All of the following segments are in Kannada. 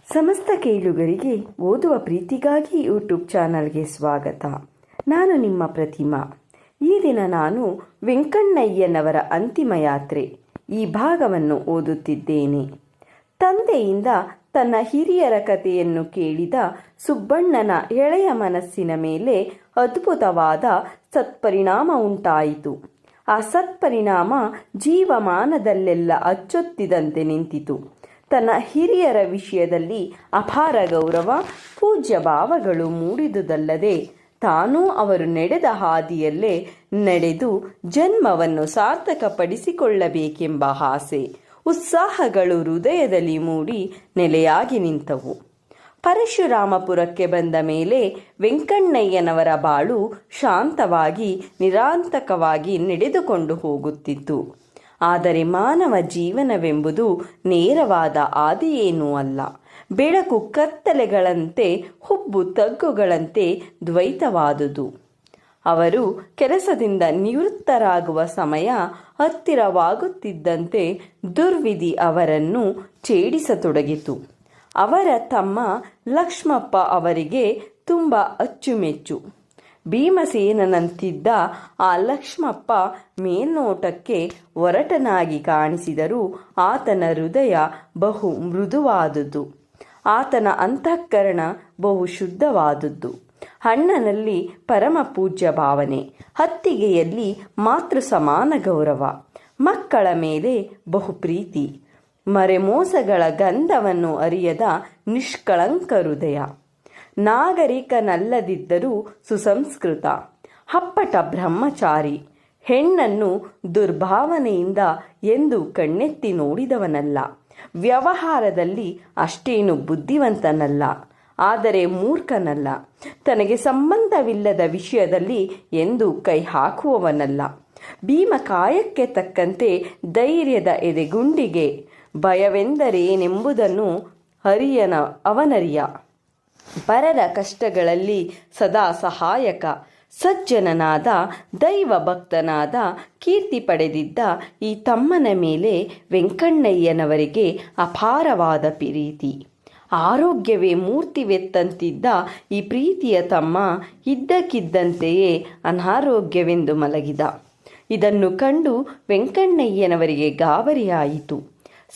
ಸಮಸ್ತ ಕೇಳುಗರಿಗೆ ಓದುವ ಪ್ರೀತಿಗಾಗಿ ಯೂಟ್ಯೂಬ್ ಚಾನಲ್ಗೆ ಸ್ವಾಗತ. ನಾನು ನಿಮ್ಮ ಪ್ರತಿಮಾ. ಈ ದಿನ ನಾನು ವೆಂಕಣ್ಣಯ್ಯನವರ ಅಂತಿಮ ಯಾತ್ರೆ ಈ ಭಾಗವನ್ನು ಓದುತ್ತಿದ್ದೇನೆ. ತಂದೆಯಿಂದ ತನ್ನ ಹಿರಿಯರ ಕಥೆಯನ್ನು ಕೇಳಿದ ಸುಬ್ಬಣ್ಣನ ಎಳೆಯ ಮನಸ್ಸಿನ ಮೇಲೆ ಅದ್ಭುತವಾದ ಸತ್ಪರಿಣಾಮ ಉಂಟಾಯಿತು. ಆ ಸತ್ಪರಿಣಾಮ ಜೀವಮಾನದಲ್ಲೆಲ್ಲ ಅಚ್ಚೊತ್ತಿದಂತೆ ನಿಂತಿತು. ತನ್ನ ಹಿರಿಯರ ವಿಷಯದಲ್ಲಿ ಅಪಾರ ಗೌರವ, ಪೂಜ್ಯ ಭಾವಗಳು ಮೂಡಿದುದಲ್ಲದೆ ತಾನೂ ಅವರು ನಡೆದ ಹಾದಿಯಲ್ಲೇ ನಡೆದು ಜನ್ಮವನ್ನು ಸಾರ್ಥಕಪಡಿಸಿಕೊಳ್ಳಬೇಕೆಂಬ ಆಸೆ, ಉತ್ಸಾಹಗಳು ಹೃದಯದಲ್ಲಿ ಮೂಡಿ ನೆಲೆಯಾಗಿ ನಿಂತವು. ಪರಶುರಾಮಪುರಕ್ಕೆ ಬಂದ ಮೇಲೆ ವೆಂಕಣ್ಣಯ್ಯನವರ ಬಾಳು ಶಾಂತವಾಗಿ ನಿರಾಂತಕವಾಗಿ ನಡೆದುಕೊಂಡು ಹೋಗುತ್ತಿತ್ತು. ಆದರೆ ಮಾನವ ಜೀವನವೆಂಬುದು ನೇರವಾದ ಹಾದಿಯೇನೂ ಅಲ್ಲ. ಬೆಳಕು ಕತ್ತಲೆಗಳಂತೆ, ಹುಬ್ಬು ತಗ್ಗುಗಳಂತೆ ದ್ವೈತವಾದುದು. ಅವರು ಕೆಲಸದಿಂದ ನಿವೃತ್ತರಾಗುವ ಸಮಯ ಹತ್ತಿರವಾಗುತ್ತಿದ್ದಂತೆ ದುರ್ವಿಧಿ ಅವರನ್ನು ಛೇಡಿಸತೊಡಗಿತು. ಅವರ ತಮ್ಮ ಲಕ್ಷ್ಮಪ್ಪ ಅವರಿಗೆ ತುಂಬ ಅಚ್ಚುಮೆಚ್ಚು. ಭೀಮಸೇನಂತಿದ್ದ ಆ ಲಕ್ಷ್ಮಪ್ಪ ಮೇಲ್ನೋಟಕ್ಕೆ ಒರಟನಾಗಿ ಕಾಣಿಸಿದರೂ ಆತನ ಹೃದಯ ಬಹು ಮೃದುವಾದುದು, ಆತನ ಅಂತಃಕರಣ ಬಹು ಶುದ್ಧವಾದುದು. ಅಣ್ಣನಲ್ಲಿ ಪರಮ ಪೂಜ್ಯ ಭಾವನೆ, ಅತ್ತಿಗೆಯಲ್ಲಿ ಮಾತೃ ಸಮಾನ ಗೌರವ, ಮಕ್ಕಳ ಮೇಲೆ ಬಹು ಪ್ರೀತಿ, ಮರೆಮೋಸಗಳ ಗಂಧವನ್ನು ಅರಿಯದ ನಿಷ್ಕಳಂಕ ಹೃದಯ. ನಾಗರಿಕನಲ್ಲದಿದ್ದರೂ ಸುಸಂಸ್ಕೃತ, ಅಪ್ಪಟ ಬ್ರಹ್ಮಚಾರಿ. ಹೆಣ್ಣನ್ನು ದುರ್ಭಾವನೆಯಿಂದ ಎಂದು ಕಣ್ಣೆತ್ತಿ ನೋಡಿದವನಲ್ಲ. ವ್ಯವಹಾರದಲ್ಲಿ ಅಷ್ಟೇನು ಬುದ್ಧಿವಂತನಲ್ಲ, ಆದರೆ ಮೂರ್ಖನಲ್ಲ. ತನಗೆ ಸಂಬಂಧವಿಲ್ಲದ ವಿಷಯದಲ್ಲಿ ಎಂದು ಕೈ ಹಾಕುವವನಲ್ಲ. ಭೀಮಕಾಯಕ್ಕೆ ತಕ್ಕಂತೆ ಧೈರ್ಯದ ಎದೆಗುಂಡಿಗೆ. ಭಯವೆಂದರೇನೆಂಬುದನ್ನು ಅವನರಿಯ. ಪರರ ಕಷ್ಟಗಳಲ್ಲಿ ಸದಾ ಸಹಾಯಕ, ಸಜ್ಜನನಾದ, ದೈವ ಭಕ್ತನಾದ, ಕೀರ್ತಿ ಪಡೆದಿದ್ದ ಈ ತಮ್ಮನ ಮೇಲೆ ವೆಂಕಣ್ಣಯ್ಯನವರಿಗೆ ಅಪಾರವಾದ ಪ್ರೀತಿ. ಆರೋಗ್ಯವೇ ಮೂರ್ತಿವೆತ್ತಂತಿದ್ದ ಈ ಪ್ರೀತಿಯ ತಮ್ಮ ಇದ್ದಕ್ಕಿದ್ದಂತೆಯೇ ಅನಾರೋಗ್ಯವೆಂದು ಮಲಗಿದ. ಇದನ್ನು ಕಂಡು ವೆಂಕಣ್ಣಯ್ಯನವರಿಗೆ ಗಾಬರಿಯಾಯಿತು.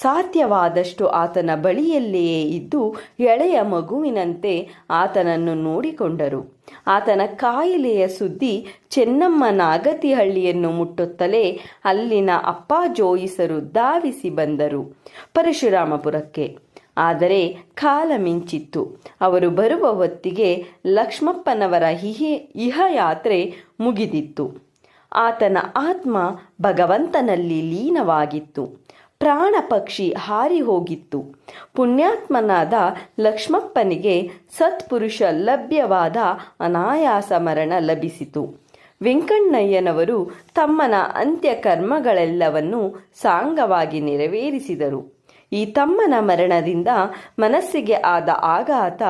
ಸಾಧ್ಯವಾದಷ್ಟು ಆತನ ಬಳಿಯಲ್ಲಿಯೇ ಇದ್ದು ಎಳೆಯ ಮಗುವಿನಂತೆ ಆತನನ್ನು ನೋಡಿಕೊಂಡರು. ಆತನ ಕಾಯಿಲೆಯ ಸುದ್ದಿ ಚೆನ್ನಮ್ಮ ನಾಗತಿಹಳ್ಳಿಯನ್ನು ಮುಟ್ಟುತ್ತಲೇ ಅಲ್ಲಿನ ಅಪ್ಪ ಜೋಯಿಸರು ಧಾವಿಸಿ ಬಂದರು ಪರಶುರಾಮಪುರಕ್ಕೆ. ಆದರೆ ಕಾಲ ಮಿಂಚಿತ್ತು. ಅವರು ಬರುವ ಹೊತ್ತಿಗೆ ಲಕ್ಷ್ಮಪ್ಪನವರ ಇಹಯಾತ್ರೆ ಮುಗಿದಿತ್ತು. ಆತನ ಆತ್ಮ ಭಗವಂತನಲ್ಲಿ ಲೀನವಾಗಿತ್ತು. ಪ್ರಾಣ ಪಕ್ಷಿ ಹಾರಿ ಹೋಗಿತ್ತು. ಪುಣ್ಯಾತ್ಮನಾದ ಲಕ್ಷ್ಮಪ್ಪನಿಗೆ ಸತ್ಪುರುಷ ಲಭ್ಯವಾದ ಅನಾಯಾಸ ಮರಣ ಲಭಿಸಿತು. ವೆಂಕಣ್ಣಯ್ಯನವರು ತಮ್ಮನ ಅಂತ್ಯಕರ್ಮಗಳೆಲ್ಲವನ್ನೂ ಸಾಂಗವಾಗಿ ನೆರವೇರಿಸಿದರು. ಈ ತಮ್ಮನ ಮರಣದಿಂದ ಮನಸ್ಸಿಗೆ ಆದ ಆಘಾತ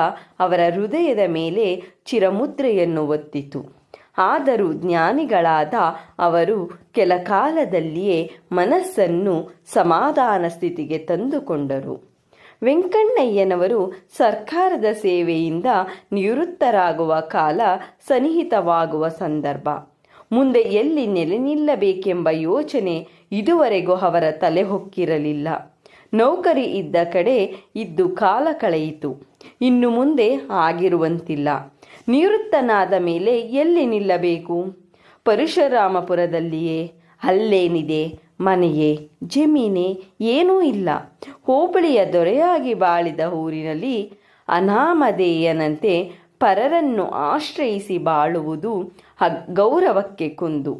ಅವರ ಹೃದಯದ ಮೇಲೆ ಚಿರಮುದ್ರೆಯನ್ನು ಒತ್ತಿತು. ಆದರೂ ಜ್ಞಾನಿಗಳಾದ ಅವರು ಕೆಲ ಕಾಲದಲ್ಲಿಯೇ ಮನಸ್ಸನ್ನು ಸಮಾಧಾನ ಸ್ಥಿತಿಗೆ ತಂದುಕೊಂಡರು. ವೆಂಕಣ್ಣಯ್ಯನವರು ಸರ್ಕಾರದ ಸೇವೆಯಿಂದ ನಿವೃತ್ತರಾಗುವ ಕಾಲ ಸನ್ನಿಹಿತವಾಗುವ ಸಂದರ್ಭ. ಮುಂದೆ ಎಲ್ಲಿ ನೆಲೆ ನಿಲ್ಲಬೇಕೆಂಬ ಯೋಚನೆ ಇದುವರೆಗೂ ಅವರ ತಲೆ ಹೊಕ್ಕಿರಲಿಲ್ಲ. ನೌಕರಿ ಇದ್ದ ಕಡೆ ಇದ್ದು ಕಾಲ ಕಳೆಯಿತು. ಇನ್ನು ಮುಂದೆ ಆಗಿರುವಂತಿಲ್ಲ. ನಿವೃತ್ತನಾದ ಮೇಲೆ ಎಲ್ಲಿ ನಿಲ್ಲಬೇಕು? ಪರಶುರಾಮಪುರದಲ್ಲಿಯೇ? ಅಲ್ಲೇನಿದೆ? ಮನೆಯೇ ಜಮೀನೇ ಏನೂ ಇಲ್ಲ. ಹೋಬಳಿಯ ದೊರೆಯಾಗಿ ಬಾಳಿದ ಊರಿನಲ್ಲಿ ಅನಾಮಧೇಯನಂತೆ ಪರರನ್ನು ಆಶ್ರಯಿಸಿ ಬಾಳುವುದು ಗೌರವಕ್ಕೆ ಕುಂದು.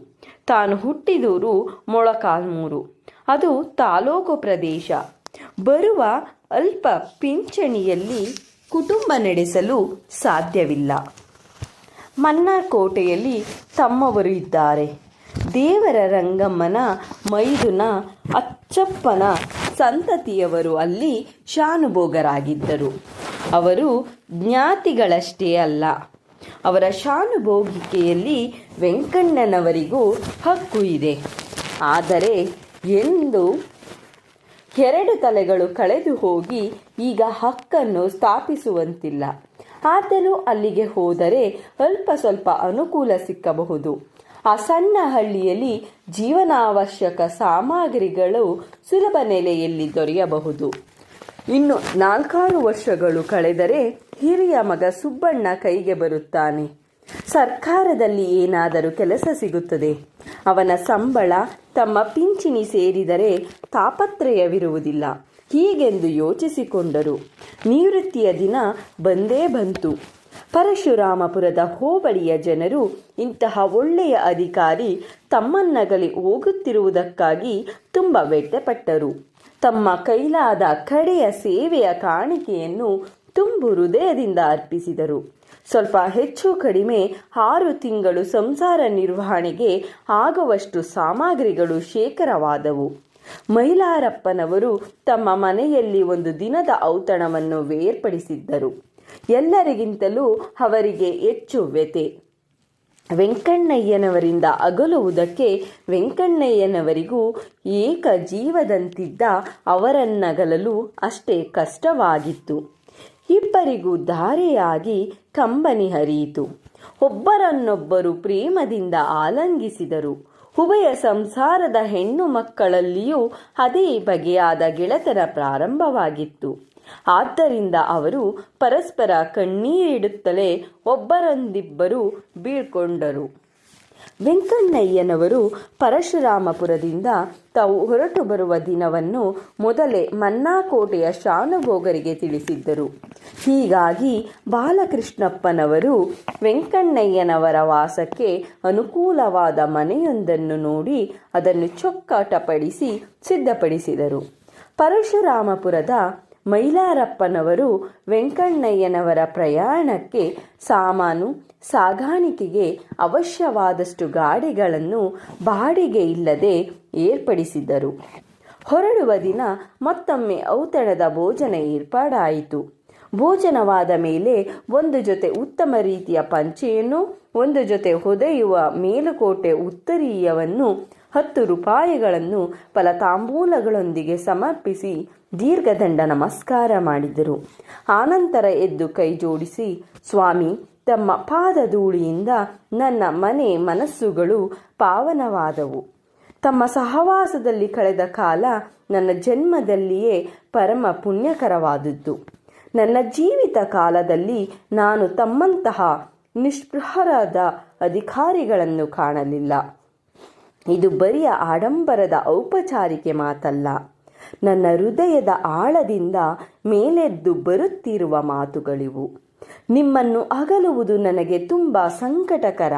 ತಾನು ಹುಟ್ಟಿದೂರು ಮೊಳಕಾಲ್ಮೂರು, ಅದು ತಾಲೂಕು ಪ್ರದೇಶ. ಬರುವ ಅಲ್ಪ ಪಿಂಚಣಿಯಲ್ಲಿ ಕುಟುಂಬ ನಡೆಸಲು ಸಾಧ್ಯವಿಲ್ಲ. ಮನ್ನಾರ್ಕೋಟೆಯಲ್ಲಿ ತಮ್ಮವರು ಇದ್ದಾರೆ. ದೇವರ ರಂಗಮ್ಮನ ಮೈದುನ ಅಚ್ಚಪ್ಪನ ಸಂತತಿಯವರು ಅಲ್ಲಿ ಶಾನುಭೋಗರಾಗಿದ್ದರು. ಅವರು ಜ್ಞಾತಿಗಳಷ್ಟೇ ಅಲ್ಲ, ಅವರ ಶಾನುಭೋಗಿಕೆಯಲ್ಲಿ ವೆಂಕಣ್ಣನವರಿಗೂ ಹಕ್ಕು ಇದೆ. ಆದರೆ ಎಂದು 2 ತಲೆಗಳು ಕಳೆದು ಹೋಗಿ ಈಗ ಹಕ್ಕನ್ನು ಸ್ಥಾಪಿಸುವಂತಿಲ್ಲ. ಆದರೂ ಅಲ್ಲಿಗೆ ಹೋದರೆ ಅಲ್ಪ ಸ್ವಲ್ಪ ಅನುಕೂಲ ಸಿಕ್ಕಬಹುದು. ಆ ಸಣ್ಣ ಹಳ್ಳಿಯಲ್ಲಿ ಜೀವನಾವಶ್ಯಕ ಸಾಮಗ್ರಿಗಳು ಸುಲಭ ನೆಲೆಯಲ್ಲಿ ದೊರೆಯಬಹುದು. ಇನ್ನು 4-6 ವರ್ಷಗಳು ಕಳೆದರೆ ಹಿರಿಯ ಮಗ ಸುಬ್ಬಣ್ಣ ಕೈಗೆ ಬರುತ್ತಾನೆ. ಸರ್ಕಾರದಲ್ಲಿ ಏನಾದರೂ ಕೆಲಸ ಸಿಗುತ್ತದೆ. ಅವನ ಸಂಬಳ ತಮ್ಮ ಪಿಂಚಣಿ ಸೇರಿದರೆ ತಾಪತ್ರಯವಿರುವುದಿಲ್ಲ. ಹೀಗೆಂದು ಯೋಚಿಸಿಕೊಂಡರು. ನಿವೃತ್ತಿಯ ದಿನ ಬಂದೇ ಬಂತು. ಪರಶುರಾಮಪುರದ ಹೋಬಳಿಯ ಜನರು ಇಂತಹ ಒಳ್ಳೆಯ ಅಧಿಕಾರಿ ತಮ್ಮನ್ನಗಲಿ ಹೋಗುತ್ತಿರುವುದಕ್ಕಾಗಿ ತುಂಬ ವ್ಯಥೆಪಟ್ಟರು. ತಮ್ಮ ಕೈಲಾದ ಕಡೆಯ ಸೇವೆಯ ಕಾಣಿಕೆಯನ್ನು ತುಂಬು ಹೃದಯದಿಂದ ಅರ್ಪಿಸಿದರು. ಸ್ವಲ್ಪ ಹೆಚ್ಚು ಕಡಿಮೆ 6 ತಿಂಗಳು ಸಂಸಾರ ನಿರ್ವಹಣೆಗೆ ಆಗುವಷ್ಟು ಸಾಮಗ್ರಿಗಳು ಶೇಖರವಾದವು. ಮೈಲಾರಪ್ಪನವರು ತಮ್ಮ ಮನೆಯಲ್ಲಿ ಒಂದು ದಿನದ ಔತಣವನ್ನು ಏರ್ಪಡಿಸಿದ್ದರು. ಎಲ್ಲರಿಗಿಂತಲೂ ಅವರಿಗೆ ಹೆಚ್ಚು ವ್ಯಥೆ. ವೆಂಕಣ್ಣಯ್ಯನವರಿಂದ ಅಗಲುವುದಕ್ಕೆ ವೆಂಕಣ್ಣಯ್ಯನವರಿಗೂ ಏಕ ಜೀವದಂತಿದ್ದ ಅವರನ್ನಗಲಲು ಅಷ್ಟೇ ಕಷ್ಟವಾಗಿತ್ತು. ಇಬ್ಬರಿಗೂ ಧಾರೆಯಾಗಿ ಕಂಬನಿ ಹರಿಯಿತು. ಒಬ್ಬರನ್ನೊಬ್ಬರು ಪ್ರೇಮದಿಂದ ಆಲಂಗಿಸಿದರು. ಉಭಯ ಸಂಸಾರದ ಹೆಣ್ಣು ಮಕ್ಕಳಲ್ಲಿಯೂ ಅದೇ ಬಗೆಯಾದ ಗೆಳೆತನ ಪ್ರಾರಂಭವಾಗಿತ್ತು. ಆದ್ದರಿಂದ ಅವರು ಪರಸ್ಪರ ಕಣ್ಣೀರಿಡುತ್ತಲೇ ಒಬ್ಬರೊಂದಿಬ್ಬರು ಬೀಳ್ಕೊಂಡರು. ವೆಂಕಣ್ಣಯ್ಯನವರು ಪರಶುರಾಮಪುರದಿಂದ ತಾವು ಹೊರಟು ಬರುವ ದಿನವನ್ನು ಮೊದಲೇ ಮನ್ನಾಕೋಟೆಯ ಶಾನುಭೋಗರಿಗೆ ತಿಳಿಸಿದ್ದರು. ಹೀಗಾಗಿ ಬಾಲಕೃಷ್ಣಪ್ಪನವರು ವೆಂಕಣ್ಣಯ್ಯನವರ ವಾಸಕ್ಕೆ ಅನುಕೂಲವಾದ ಮನೆಯೊಂದನ್ನು ನೋಡಿ ಅದನ್ನು ಚೊಕ್ಕಾಟಪಡಿಸಿ ಸಿದ್ಧಪಡಿಸಿದರು. ಪರಶುರಾಮಪುರದ ಮೈಲಾರಪ್ಪನವರು ವೆಂಕಣ್ಣಯ್ಯನವರ ಪ್ರಯಾಣಕ್ಕೆ ಸಾಮಾನು ಸಾಗಾಣಿಕೆಗೆ ಅವಶ್ಯವಾದಷ್ಟು ಗಾಡಿಗಳನ್ನು ಬಾಡಿಗೆ ಇಲ್ಲದೆ ಏರ್ಪಡಿಸಿದರು. ಹೊರಡುವ ದಿನ ಮತ್ತೊಮ್ಮೆ ಔತಣದ ಭೋಜನ ಏರ್ಪಾಡಾಯಿತು. ಭೋಜನವಾದ ಮೇಲೆ ಒಂದು ಜೊತೆ ಉತ್ತಮ ರೀತಿಯ ಪಂಚೆಯನ್ನು, ಒಂದು ಜೊತೆ ಹೊದೆಯುವ ಮೇಲುಕೋಟೆ ಉತ್ತರೀಯವನ್ನು 10 ರೂಪಾಯಿಗಳನ್ನು ಫಲತಾಂಬೂಲಗಳೊಂದಿಗೆ ಸಮರ್ಪಿಸಿ ದೀರ್ಘದಂಡ ನಮಸ್ಕಾರ ಮಾಡಿದರು. ಆನಂತರ ಎದ್ದು ಕೈ ಜೋಡಿಸಿ, ಸ್ವಾಮಿ, ತಮ್ಮ ಪಾದಧೂಳಿಯಿಂದ ನನ್ನ ಮನೆ ಮನಸ್ಸುಗಳು ಪಾವನವಾದವು. ತಮ್ಮ ಸಹವಾಸದಲ್ಲಿ ಕಳೆದ ಕಾಲ ನನ್ನ ಜನ್ಮದಲ್ಲಿಯೇ ಪರಮ ಪುಣ್ಯಕರವಾದದ್ದು. ನನ್ನ ಜೀವಿತ ಕಾಲದಲ್ಲಿ ನಾನು ತಮ್ಮಂತಹ ನಿಷ್ಪೃಹರಾದ ಅಧಿಕಾರಿಗಳನ್ನು ಕಾಣಲಿಲ್ಲ. ಇದು ಬರಿಯ ಆಡಂಬರದ ಔಪಚಾರಿಕೆ ಮಾತಲ್ಲ, ನನ್ನ ಹೃದಯದ ಆಳದಿಂದ ಮೇಲೆದ್ದು ಬರುತ್ತಿರುವ ಮಾತುಗಳಿವು. ನಿಮ್ಮನ್ನು ಅಗಲುವುದು ನನಗೆ ತುಂಬ ಸಂಕಟಕರ,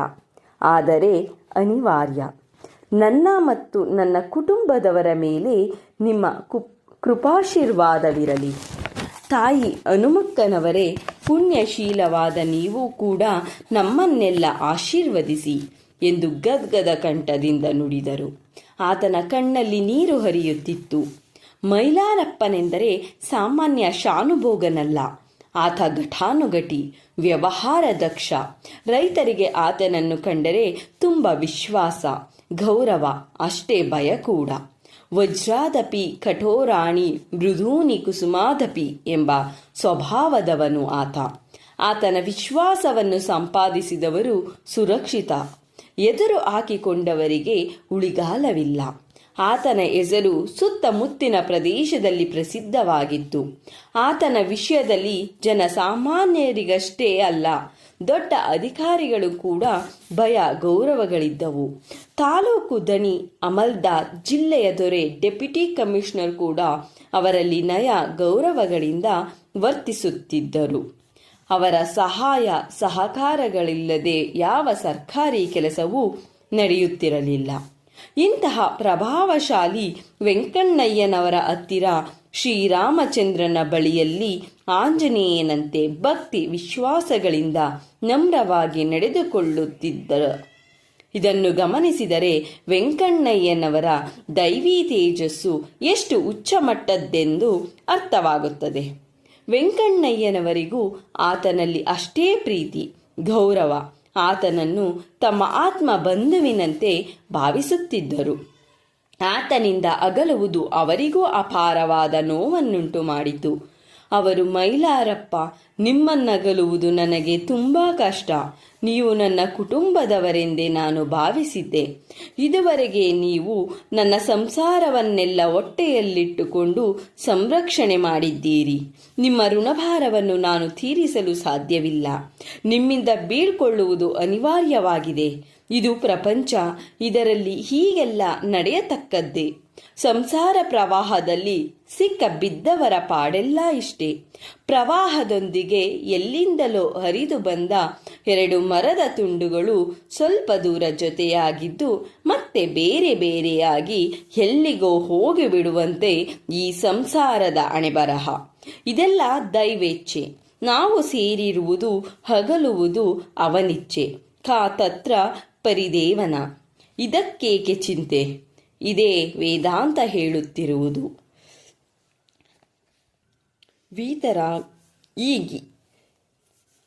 ಆದರೆ ಅನಿವಾರ್ಯ. ನನ್ನ ಮತ್ತು ನನ್ನ ಕುಟುಂಬದವರ ಮೇಲೆ ನಿಮ್ಮ ಕೃಪಾಶೀರ್ವಾದವಿರಲಿ. ತಾಯಿ ಹನುಮಕ್ಕನವರೇ, ಪುಣ್ಯಶೀಲವಾದ ನೀವು ಕೂಡ ನಮ್ಮನ್ನೆಲ್ಲ ಆಶೀರ್ವದಿಸಿ ಎಂದು ಗದ್ಗದ ಕಂಠದಿಂದ ನುಡಿದರು. ಆತನ ಕಣ್ಣಲ್ಲಿ ನೀರು ಹರಿಯುತ್ತಿತ್ತು. ಮೈಲಾರಪ್ಪನೆಂದರೆ ಸಾಮಾನ್ಯ ಶಾನುಭೋಗನಲ್ಲ. ಆತ ಘಟಾನುಘಟಿ, ವ್ಯವಹಾರ ದಕ್ಷ. ರೈತರಿಗೆ ಆತನನ್ನು ಕಂಡರೆ ತುಂಬ ವಿಶ್ವಾಸ, ಗೌರವ, ಅಷ್ಟೇ ಭಯ ಕೂಡ. ವಜ್ರಾದಪಿ ಕಠೋರಾಣಿ ಮೃದೂನಿ ಕುಸುಮಾದಪಿ ಎಂಬ ಸ್ವಭಾವದವನು ಆತ. ಆತನ ವಿಶ್ವಾಸವನ್ನು ಸಂಪಾದಿಸಿದವರು ಸುರಕ್ಷಿತ. ಎದುರು ಹಾಕಿಕೊಂಡವರಿಗೆ ಉಳಿಗಾಲವಿಲ್ಲ. ಆತನ ಹೆಸರು ಸುತ್ತಮುತ್ತಿನ ಪ್ರದೇಶದಲ್ಲಿ ಪ್ರಸಿದ್ಧವಾಗಿತ್ತು. ಆತನ ವಿಷಯದಲ್ಲಿ ಜನಸಾಮಾನ್ಯರಿಗಷ್ಟೇ ಅಲ್ಲ, ದೊಡ್ಡ ಅಧಿಕಾರಿಗಳು ಕೂಡ ಭಯ ಗೌರವಗಳಿದ್ದವು. ತಾಲೂಕು ದಣಿ, ಅಮಲ್ದಾರ್, ಜಿಲ್ಲೆಯ ದೊರೆ, ಡೆಪ್ಯೂಟಿ ಕಮಿಷನರ್ ಕೂಡ ಅವರಲ್ಲಿ ನಯ ಗೌರವಗಳಿಂದ ವರ್ತಿಸುತ್ತಿದ್ದರು. ಅವರ ಸಹಾಯ ಸಹಕಾರಗಳಿಲ್ಲದೆ ಯಾವ ಸರ್ಕಾರಿ ಕೆಲಸವೂ ನಡೆಯುತ್ತಿರಲಿಲ್ಲ. ಇಂತಹ ಪ್ರಭಾವಶಾಲಿ ವೆಂಕಣ್ಣಯ್ಯನವರ ಹತ್ತಿರ ಶ್ರೀರಾಮಚಂದ್ರನ ಬಳಿಯಲ್ಲಿ ಆಂಜನೇಯನಂತೆ ಭಕ್ತಿ ವಿಶ್ವಾಸಗಳಿಂದ ನಮ್ರವಾಗಿ ನಡೆದುಕೊಳ್ಳುತ್ತಿದ್ದರು. ಇದನ್ನು ಗಮನಿಸಿದರೆ ವೆಂಕಣ್ಣಯ್ಯನವರ ದೈವೀ ತೇಜಸ್ಸು ಎಷ್ಟು ಉಚ್ಚಮಟ್ಟದ್ದೆಂದು ಅರ್ಥವಾಗುತ್ತದೆ. ವೆಂಕಣ್ಣಯ್ಯನವರಿಗೂ ಆತನಲ್ಲಿ ಅಷ್ಟೇ ಪ್ರೀತಿ, ಗೌರವ. ಆತನನ್ನು ತಮ್ಮ ಆತ್ಮ ಬಂಧುವಿನಂತೆ ಭಾವಿಸುತ್ತಿದ್ದರು. ಆತನಿಂದ ಅಗಲುವುದು ಅವರಿಗೂ ಅಪಾರವಾದ ನೋವನ್ನುಂಟು ಮಾಡಿತು. ಅವರು, ಮೈಲಾರಪ್ಪ, ನಿಮ್ಮನ್ನಗಲುವುದು ನನಗೆ ತುಂಬಾ ಕಷ್ಟ. ನೀವು ನನ್ನ ಕುಟುಂಬದವರೆಂದೇ ನಾನು ಭಾವಿಸಿದ್ದೆ. ಇದುವರೆಗೆ ನೀವು ನನ್ನ ಸಂಸಾರವನ್ನೆಲ್ಲ ಹೊಟ್ಟೆಯಲ್ಲಿಟ್ಟುಕೊಂಡು ಸಂರಕ್ಷಣೆ ಮಾಡಿದ್ದೀರಿ. ನಿಮ್ಮ ಋಣಭಾರವನ್ನು ನಾನು ತೀರಿಸಲು ಸಾಧ್ಯವಿಲ್ಲ. ನಿಮ್ಮಿಂದ ಬೀಳ್ಕೊಳ್ಳುವುದು ಅನಿವಾರ್ಯವಾಗಿದೆ. ಇದು ಪ್ರಪಂಚ. ಇದರಲ್ಲಿ ಹೀಗೆಲ್ಲ ನಡೆಯತಕ್ಕದ್ದೇ. ಸಂಸಾರ ಪ್ರವಾಹದಲ್ಲಿ ಸಿಕ್ಕ ಬಿದ್ದವರ ಪಾಡೆಲ್ಲ ಇಷ್ಟೇ. ಪ್ರವಾಹದೊಂದಿಗೆ ಎಲ್ಲಿಂದಲೋ ಹರಿದು ಬಂದ 2 ಮರದ ತುಂಡುಗಳು ಸ್ವಲ್ಪ ದೂರ ಜೊತೆಯಾಗಿದ್ದು ಮತ್ತೆ ಬೇರೆ ಬೇರೆಯಾಗಿ ಎಲ್ಲಿಗೋ ಹೋಗಿಬಿಡುವಂತೆ ಈ ಸಂಸಾರದ ಹಣೆಬರಹ. ಇದೆಲ್ಲ ದೈವೇಚ್ಛೆ. ನಾವು ಸೇರಿರುವುದು ಹಗಲುವುದು ಅವನಿಚ್ಛೆ. ತತ್ರ ಪರಿದೇವನ. ಇದಕ್ಕೇಕೆ ಚಿಂತೆ? ಇದೇ ವೇದಾಂತ ಹೇಳುತ್ತಿರುವುದು. ಈಗಿ